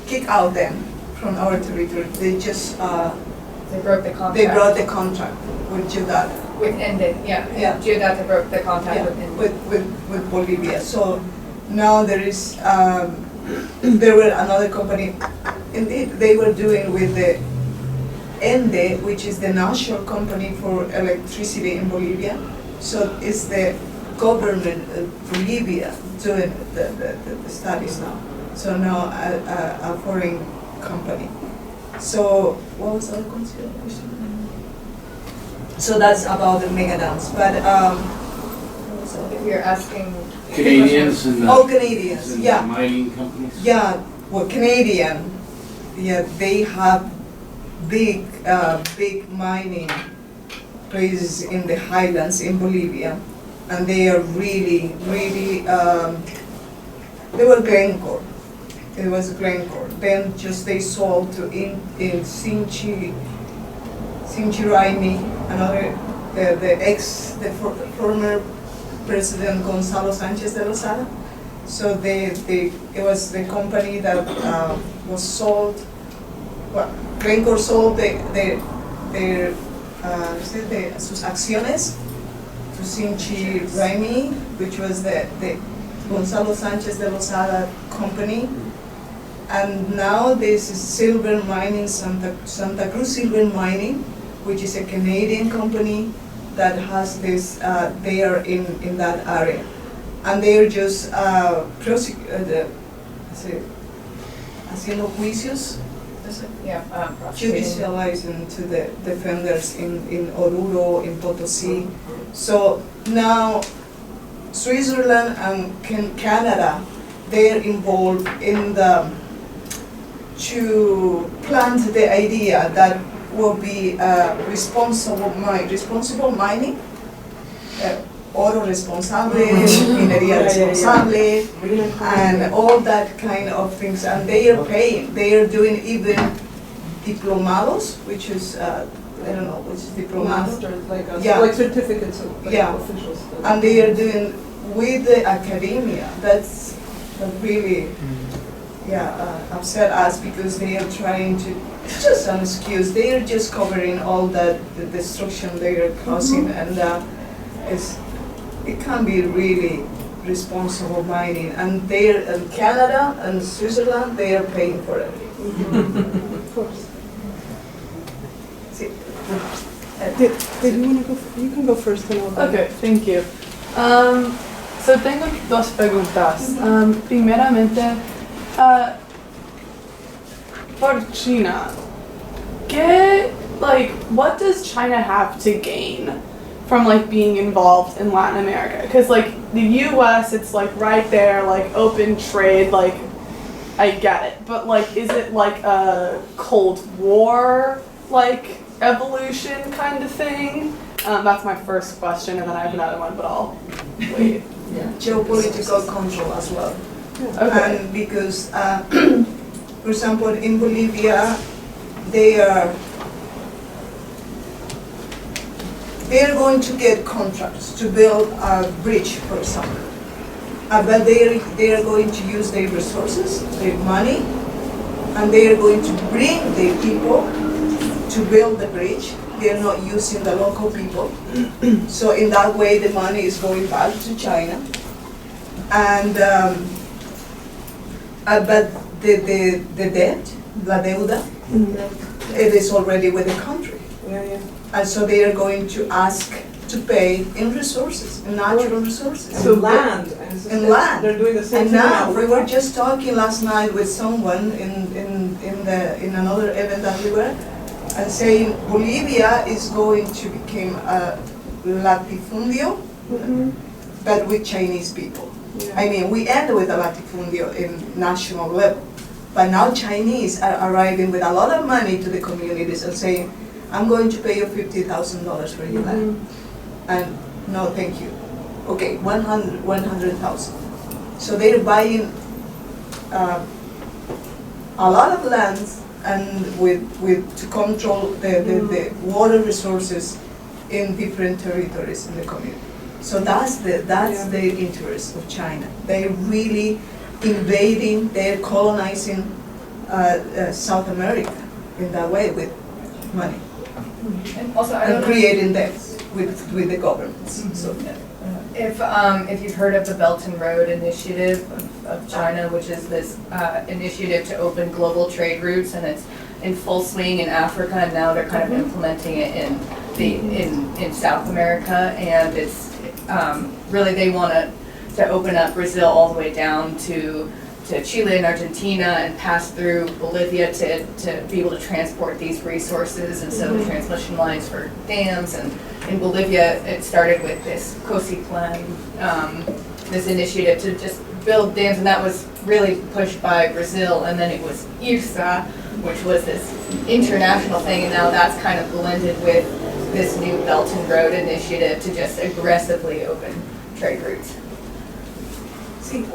kick out them from our territory, they just they broke the contract. They broke the contract with Geodata. With ended, yeah. Geodata broke the contract with Bolivia. So now there is there were another company. Indeed, they were doing with the ENDE, which is the national company for electricity in Bolivia. So it's the government of Bolivia doing the studies now. So now a foreign company. So what was the other question? So that's about the mega dams. But if you're asking Canadians and Canadians, and yeah, mining companies. Yeah, well, Canadian, they have big mining places in the highlands in Bolivia, and they are really they were Glencore. It was Glencore. Then just they sold to in Sinchi Raimi, another the former President Gonzalo Sanchez de Lozada. So it was the company that was sold. Well, Glencore sold sus acciones to Sinchi Raimi, which was the Gonzalo Sanchez de Lozada company. And now this is Silver Mining, Santa Cruz Silver Mining, which is a Canadian company that has this, they are in that area. And they are just haciendo juicios, judicializing to the defenders in Oruro, in Potosí. So now Switzerland and Canada, they are involved in to plant the idea that will be responsible mining, oro responsable, minería responsable, and all that kind of things. And they are paying. They are doing even diplomados, which is I don't know, which is diplomado. Like certificates of officials. And they are doing with the academia. That's really. Upset us because they are trying to, just an excuse, they are just covering all the destruction they are causing, and it can be really responsible mining. And they are in Canada and Switzerland, they are paying for it. Of course. Did you want to go? You can go first. Okay, thank you. So tengo dos preguntas. Primeramente, for China, what does China have to gain from being involved in Latin America? Because the U.S., it's right there, open trade, I get it. But is it a Cold War evolution kind of thing? That's my first question, and then I have another one, but I'll wait. Geopolitical control as well. Okay. And because, for example, in Bolivia, they are going to get contracts to build a bridge, for example. But they are going to use their resources, their money, and they are going to bring their people to build the bridge. They are not using the local people. So in that way, the money is going back to China. And but the debt, la deuda, it is already with the country. And so they are going to ask to pay in resources, in natural resources. So land. In land. They're doing the same and thing now, now. we were just talking last night with someone in another event that we were, and saying Bolivia is going to become a latifundio, but with Chinese people. Yeah. I mean, we end with a latifundio in national level, but now Chinese are arriving with a lot of money to the communities and saying, I'm going to pay you $50,000 for your land. And no, thank you. Okay, 100,000. So they're buying a lot of lands and to control the water resources in different territories in the community. So that's the interest of China. They're really invading, they're colonizing South America in that way with money. And also, and creating debts with the governments. So. If you've heard of the Belt and Road Initiative of China, which is this initiative to open global trade routes, and it's in full swing in Africa, and now they're kind of implementing it in South America, and it's really they want to open up Brazil all the way down to Chile and Argentina and pass through Bolivia to be able to transport these resources, and so the transmission lines for dams. And in Bolivia, it started with this COSI plan, this initiative to just build dams, and that was really pushed by Brazil, and then it was IRSA, which was this international thing, and now that's kind of blended with this new Belt and Road Initiative to just aggressively open trade routes.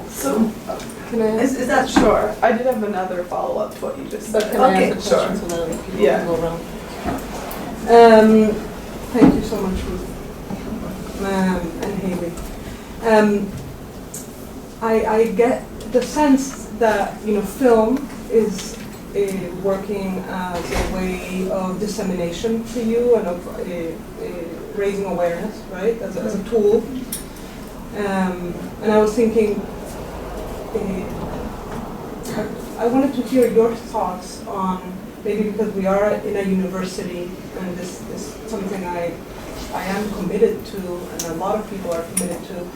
So, can I? Is that sure? I did have another follow-up to what you just said. Can I ask a sure. question so that other people Yeah. can go around? Thank you so much, Ruth and Haley. I get the sense that film is working as a way of dissemination for you and of raising awareness, right? As a tool. And I was thinking, I wanted to hear your thoughts on, maybe because we are in a university, and this is something I am committed to, and a lot of people are committed to,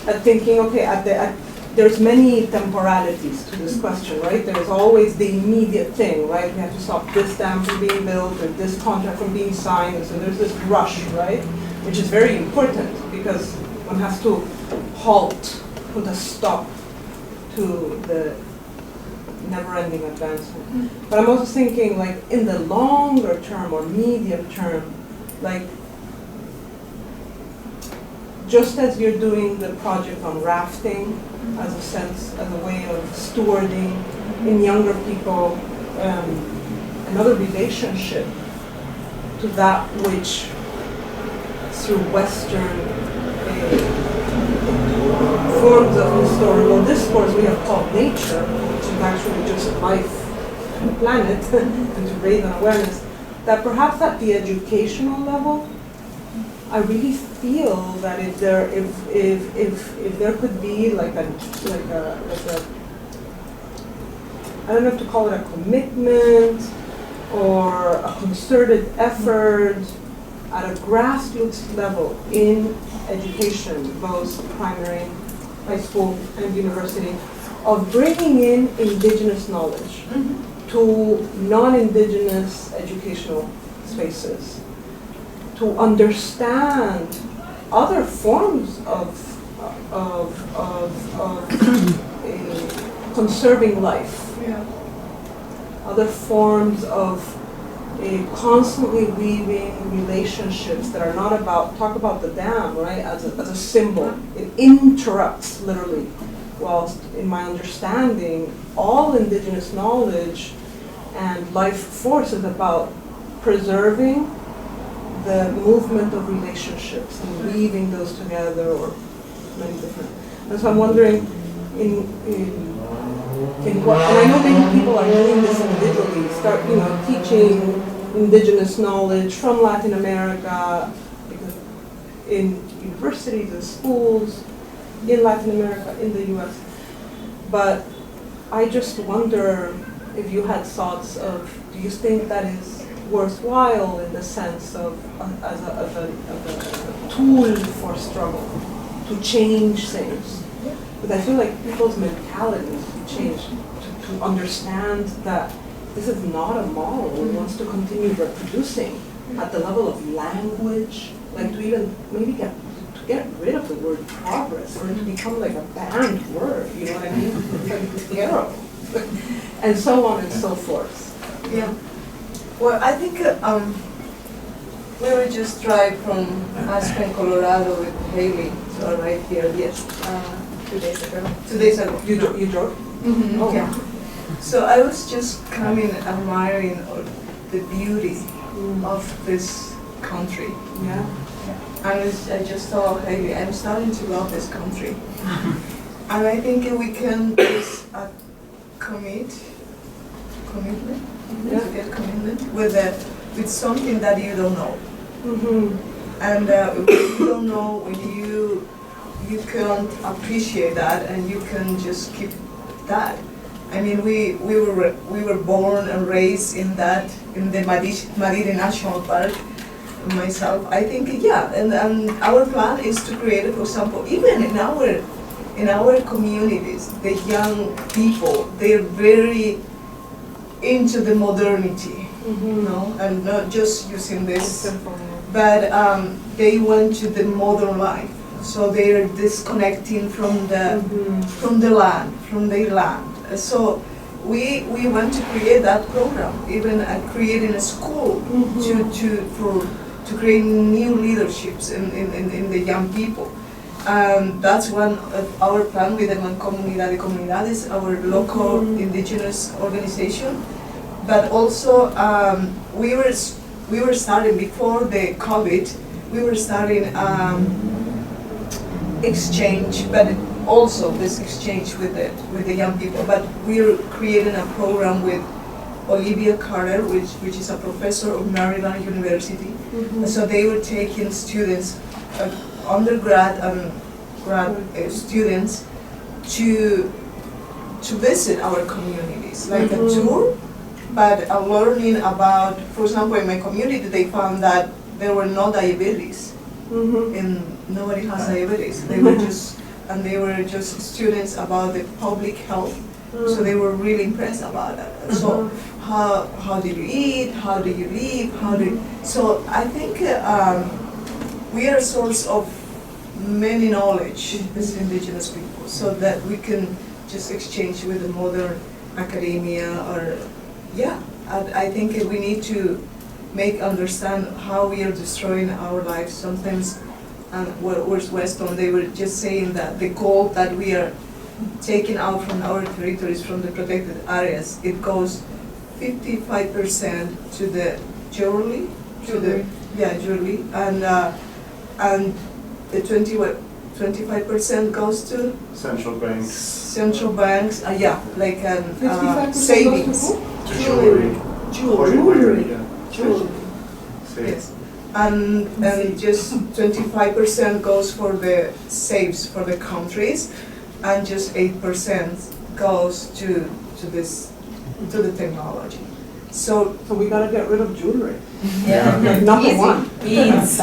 at thinking, okay, there's many temporalities to this question, right? There's always the immediate thing, right? We have to stop this dam from being built, or this contract from being signed, and so there's this rush, right? Which is very important, because one has to halt, put a stop to the never-ending advancement. But I'm also thinking, like, in the longer term or medium term, like, just as you're doing the project on rafting as a way of stewarding in younger people, another relationship to that which through Western forms of historical discourse we have called nature, which is actually just life on the planet, and to raise an awareness, that perhaps at the educational level, I really feel that if there could be like a I don't know if to call it a commitment or a concerted effort at a grassroots level in education, both primary, high school, and university, of bringing in indigenous knowledge to non-indigenous educational spaces, to understand other forms of conserving life, other forms of constantly weaving relationships that are not about, talk about the dam, right, as a symbol. It interrupts, literally, whilst in my understanding, all indigenous knowledge and life force is about preserving the movement of relationships and weaving those together, or many different. And so I'm wondering, in what, and I know many people are doing this individually, start, teaching indigenous knowledge from Latin America, in universities and schools, in Latin America, in the US. But I just wonder if you had thoughts of, do you think that is worthwhile in the sense of as a tool for struggle to change things? Because I feel like people's mentalities change to understand that this is not a model. It wants to continue reproducing at the level of language, like to even maybe get rid of the word progress or to become like a banned word, you know what I mean? It's like terrible. And so on and so forth. Yeah. Well, I think we were just drive from Aspen, Colorado with Haley to arrive here, yes, 2 days ago. 2 days ago. You drove? Mm-hmm. Oh. Yeah. So I was just coming, admiring the beauty of this country. Yeah. And I just told Haley, I'm starting to love this country. And I think we can just commitment, to get commitment with something that you don't know. And when you don't know, when you can't appreciate that, and you can just keep that. I mean, we were born and raised in the Madiri National Park. Myself, I think, yeah, and our plan is to create, for example, even in our communities, the young people, they're very into the modernity, you know, and not just using this, but they went to the modern life, so they're disconnecting from the land, from their land. So we want to create that program, even creating a school to create new leaderships in the young people. That's one of our plan with the Mancomunidad de Comunidades, our local indigenous organization. But also we were starting before the COVID. We were starting exchange, but also this exchange with the young people. But we're creating a program with Olivia Carter, which is a professor of Maryland University. So they were taking students, undergrad and grad students, to visit our communities, like a tour, but learning about, for example, in my community, they found that there were no diabetes, and nobody has diabetes. They were just students about the public health. So they were really impressed about it. So how do you eat? How do you live? So I think we are a source of many knowledge as indigenous people, so that we can just exchange with the modern academia, or I think we need to understand how we are destroying our lives sometimes. And where's Weston, they were just saying that the gold that we are taking out from our territories, from the protected areas, it goes 55% to the jewelry, and the 25% goes to central banks. Savings. To jewelry. Yes. And just 25% goes for the saves for the countries, and just 8% goes to the technology. So we gotta get rid of jewelry. Yeah, number one. Beads.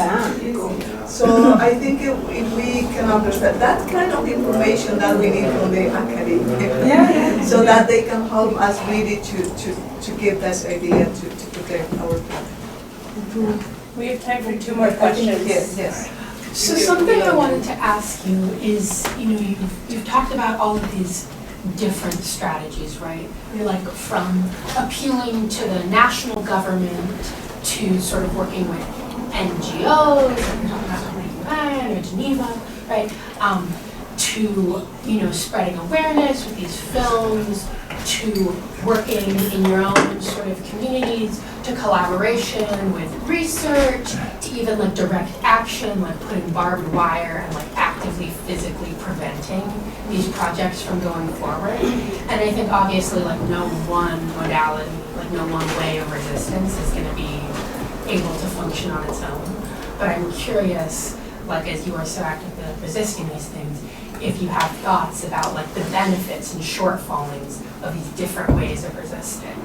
So I think if we can understand that kind of information that we need from the academia, so that they can help us really to give this idea to protect our planet. We have time for 2 more questions. Yes. So something I wanted to ask you is, you've talked about all of these different strategies, right? You're like from appealing to the national government to sort of working with NGOs, like you're talking about the UN or Geneva, right? To spreading awareness with these films, to working in your own sort of communities, to collaboration with research, to even like direct action, like putting barbed wire and like actively physically preventing these projects from going forward. And I think obviously like no one modality, like no one way of resistance is going to be able to function on its own. But I'm curious, like as you are so actively resisting these things, if you have thoughts about like the benefits and shortfallings of these different ways of resisting.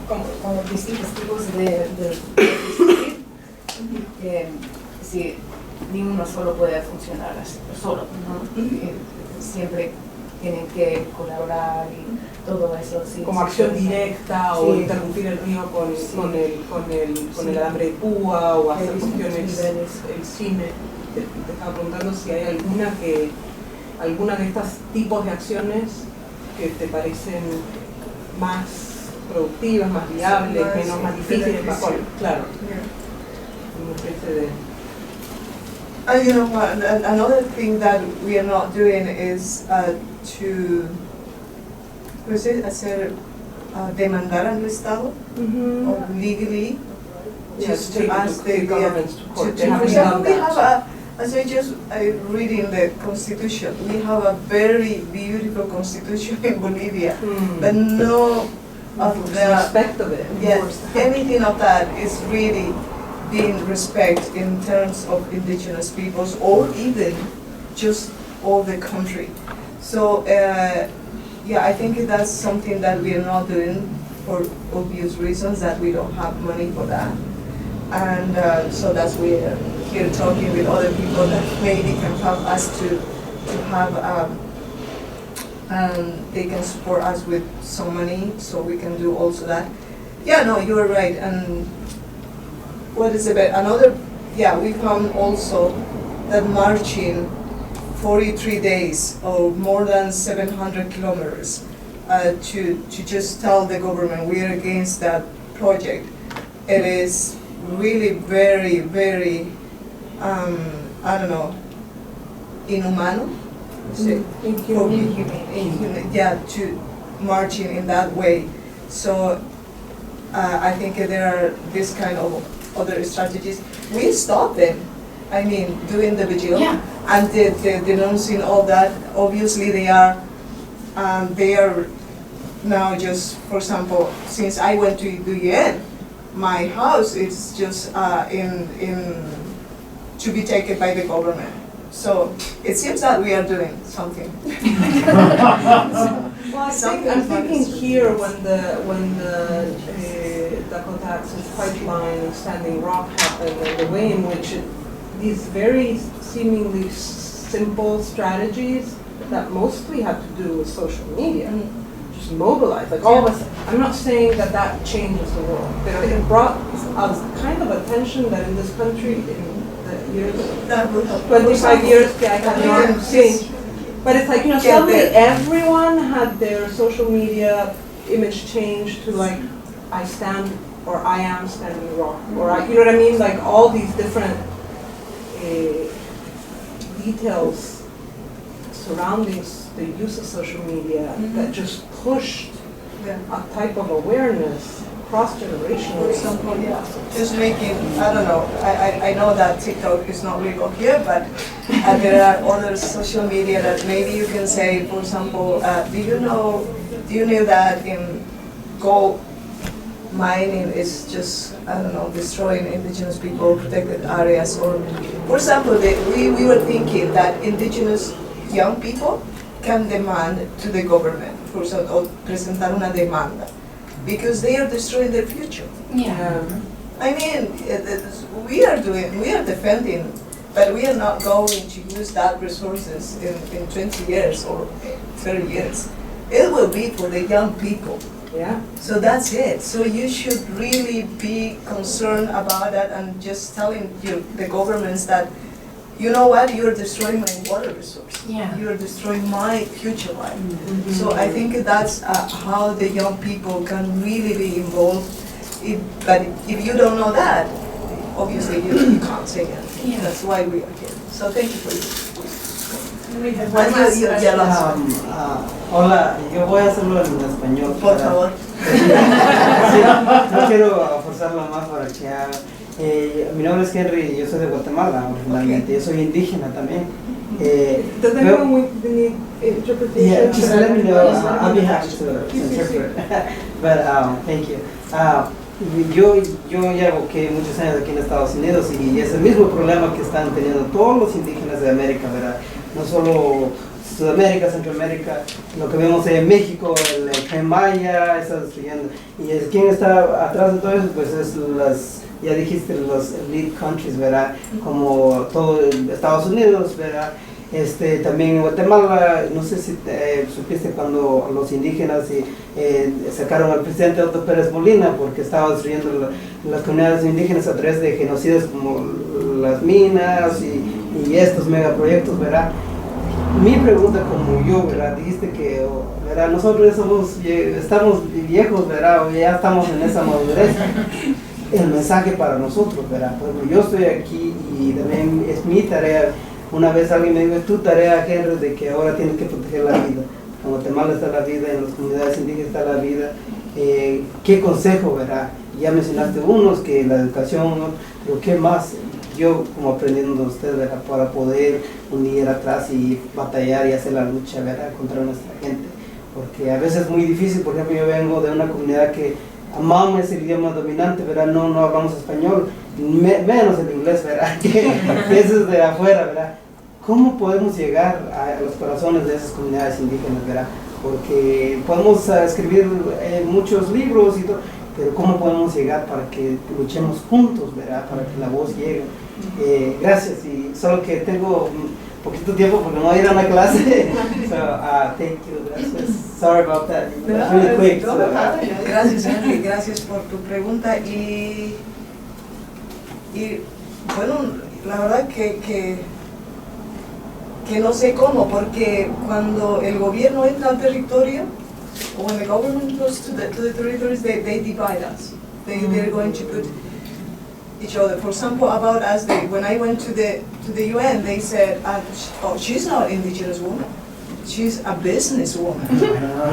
Como distintos tipos de resistir, si ni uno solo puede funcionar así, solo, ¿no? Siempre tienen que colaborar y todo eso. Sí, como sí, acción sí. directa Sí. o interrumpir el río con el alambre de púa o hacer cuestiones, el cine. Te estaba preguntando si hay alguna de estos tipos de acciones que te parecen más productivas, más viables, más difíciles, claro. Una especie de... You know what, another thing that we are not doing is to demandar al Estado or legally just to ask the governments to court. For example, we have as I just reading the constitution, we have a very beautiful constitution in Bolivia, but no of the respect of it. Yes, anything of that is really being respected in terms of indigenous peoples or even just all the country. So yeah, I think that's something that we are not doing for obvious reasons, that we don't have money for that. And so that's we are here talking with other people that maybe can help us to have they can support us with some money so we can do also that. Yeah, no, you're right. And what is it? Another, yeah, we found also that marching 43 days or more than 700 kilometers to just tell the government we are against that project. It is really very, very, I don't know, inhumano? Inhumane. Yeah, to marching in that way. So I think there are this kind of other strategies. We stop them. I mean, doing the vigil and the denouncing all that. Obviously, they are now just, for example, since I went to the UN, my house is just to be taken by the government. So it seems that we are doing something. Well, I'm thinking here when the Dakota Access Pipeline and Standing Rock happened, and the way in which these very seemingly simple strategies that mostly have to do with social media, just mobilize, like all of us. I'm not saying that changes the world, but it brought us kind of attention that in this country, in the years, 25 years, I have not seen. But it's like, suddenly everyone had their social media image changed to like, I stand, or I am Standing Rock, or you know what I mean? Like all these different details surrounding the use of social media that just pushed a type of awareness cross-generational. Just making, I don't know, I know that TikTok is not legal here, but there are other social media that maybe you can say, for example, do you know that in gold mining is just, I don't know, destroying indigenous people, protected areas, or, for example, we were thinking that indigenous young people can demand to the government, for example, or presentar una demanda, because they are destroying their future. Yeah. I mean, we are defending, but we are not going to use that resources in 20 years or 30 years. It will be for the young people. Yeah. So that's it. So you should really be concerned about that and just telling the governments that, you know what, you're destroying my water resource. Yeah. You're destroying my future life. So I think that's how the young people can really be involved. But if you don't know that, obviously you can't say anything. Yeah. That's why we are here. So thank you for this. Hola, yo voy a hacerlo en español. Por favor. Sí, no quiero forzarlo más para que haga. Mi nombre es Henry, yo soy de Guatemala originalmente, yo soy indígena también. Does anyone need interpretation? Yeah, just let me know. I'll be happy to interpret. But thank you. Yo llevo muchos años aquí en Estados Unidos y es el mismo problema que están teniendo todos los indígenas de América, ¿verdad? No solo Sudamérica, Centroamérica, lo que vemos en México, el Tren Maya, está destruyendo. Y quién está atrás de todo eso, pues es ya dijiste, los lead countries, ¿verdad? Como todo Estados Unidos, ¿verdad? También en Guatemala, no sé si supiste cuando los indígenas sacaron al presidente Otto Pérez Molina porque estaba destruyendo las comunidades indígenas a través de genocidios como las minas y estos megaproyectos, ¿verdad? Mi pregunta como yo, ¿verdad? Dijiste que, ¿verdad? Nosotros estamos viejos, ¿verdad? O ya estamos en esa madurez. El mensaje para nosotros, ¿verdad? Porque yo estoy aquí y también es mi tarea. Una vez alguien me dijo, es tu tarea, Henry, de que ahora tienes que proteger la vida. En Guatemala está la vida, en las comunidades indígenas está la vida. ¿Qué consejo, verdad? Ya mencionaste unos, que la educación, ¿no? Pero ¿qué más? Yo, como aprendiendo de usted, ¿verdad? Para poder unir atrás y batallar y hacer la lucha, ¿verdad? Contra nuestra gente. Porque a veces es muy difícil. Por ejemplo, yo vengo de una comunidad que amamos el idioma dominante, ¿verdad? No hablamos español, menos el inglés, ¿verdad? Que eso es de afuera, ¿verdad? ¿Cómo podemos llegar a los corazones de esas comunidades indígenas, ¿verdad? Porque podemos escribir muchos libros y todo, pero ¿cómo podemos llegar para que luchemos juntos, ¿verdad? Para que la voz llegue. Gracias, y solo que tengo poquito tiempo porque no voy a ir a una clase. So, thank you, gracias. Sorry about that. Really quick. Gracias, Henry, gracias por tu pregunta. Y bueno, la verdad que no sé cómo, porque cuando el gobierno entra al territorio, or when the government goes to the territories, they divide us. They're going to put each other. For example, about us, when I went to the UN, they said, oh, she's not an indigenous woman. She's a businesswoman.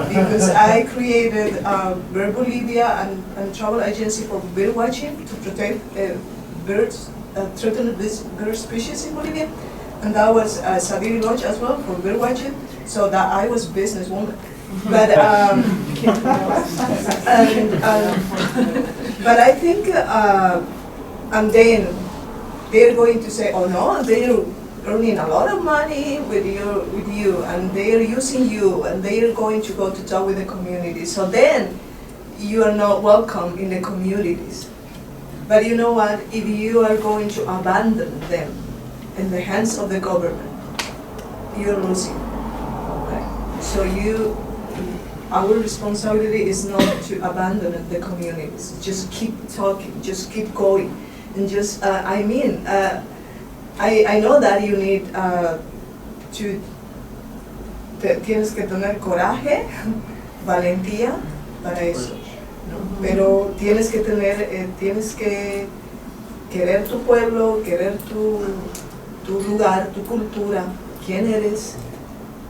Because I created Bird Bolivia and travel agency for bird watching to protect birds, threatened bird species in Bolivia. And that was Saviri Lodge as well for bird watching. So that I was businesswoman. But but I think and then they're going to say, oh no, they're earning a lot of money with you, and they're using you, and they're going to go to talk with the community. So then you are not welcome in the communities. But you know what? If you are going to abandon them in the hands of the government, you're losing. Okay? So our responsibility is not to abandon the communities. Just keep talking, just keep going. And just, I know that you need tienes que tener coraje, valentía para eso, ¿no? Pero tienes que querer tu pueblo, querer tu lugar, tu cultura, quién eres,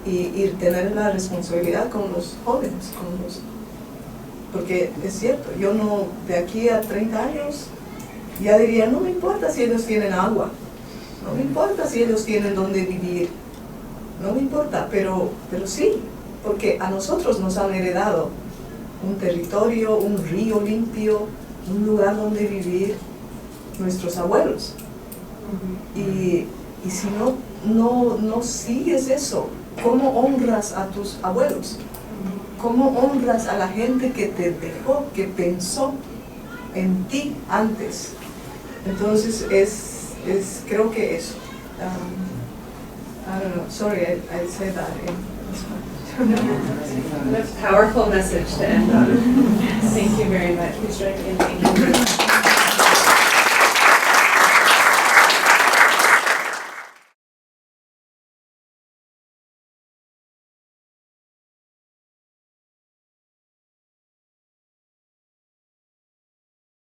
y tener la responsabilidad con los jóvenes, porque es cierto, yo no, de aquí a 30 años, ya diría, no me importa si ellos tienen agua, no me importa si ellos tienen dónde vivir, no me importa, pero sí, porque a nosotros nos han heredado un territorio, un río limpio, un lugar donde vivir nuestros abuelos. Y si no sigues eso, ¿cómo honras a tus abuelos? ¿Cómo honras a la gente que te dejó, que pensó en ti antes? Entonces creo que eso. I don't know, sorry, I said that That's a powerful message to end on. Thank you very much. Please join me in thanking you.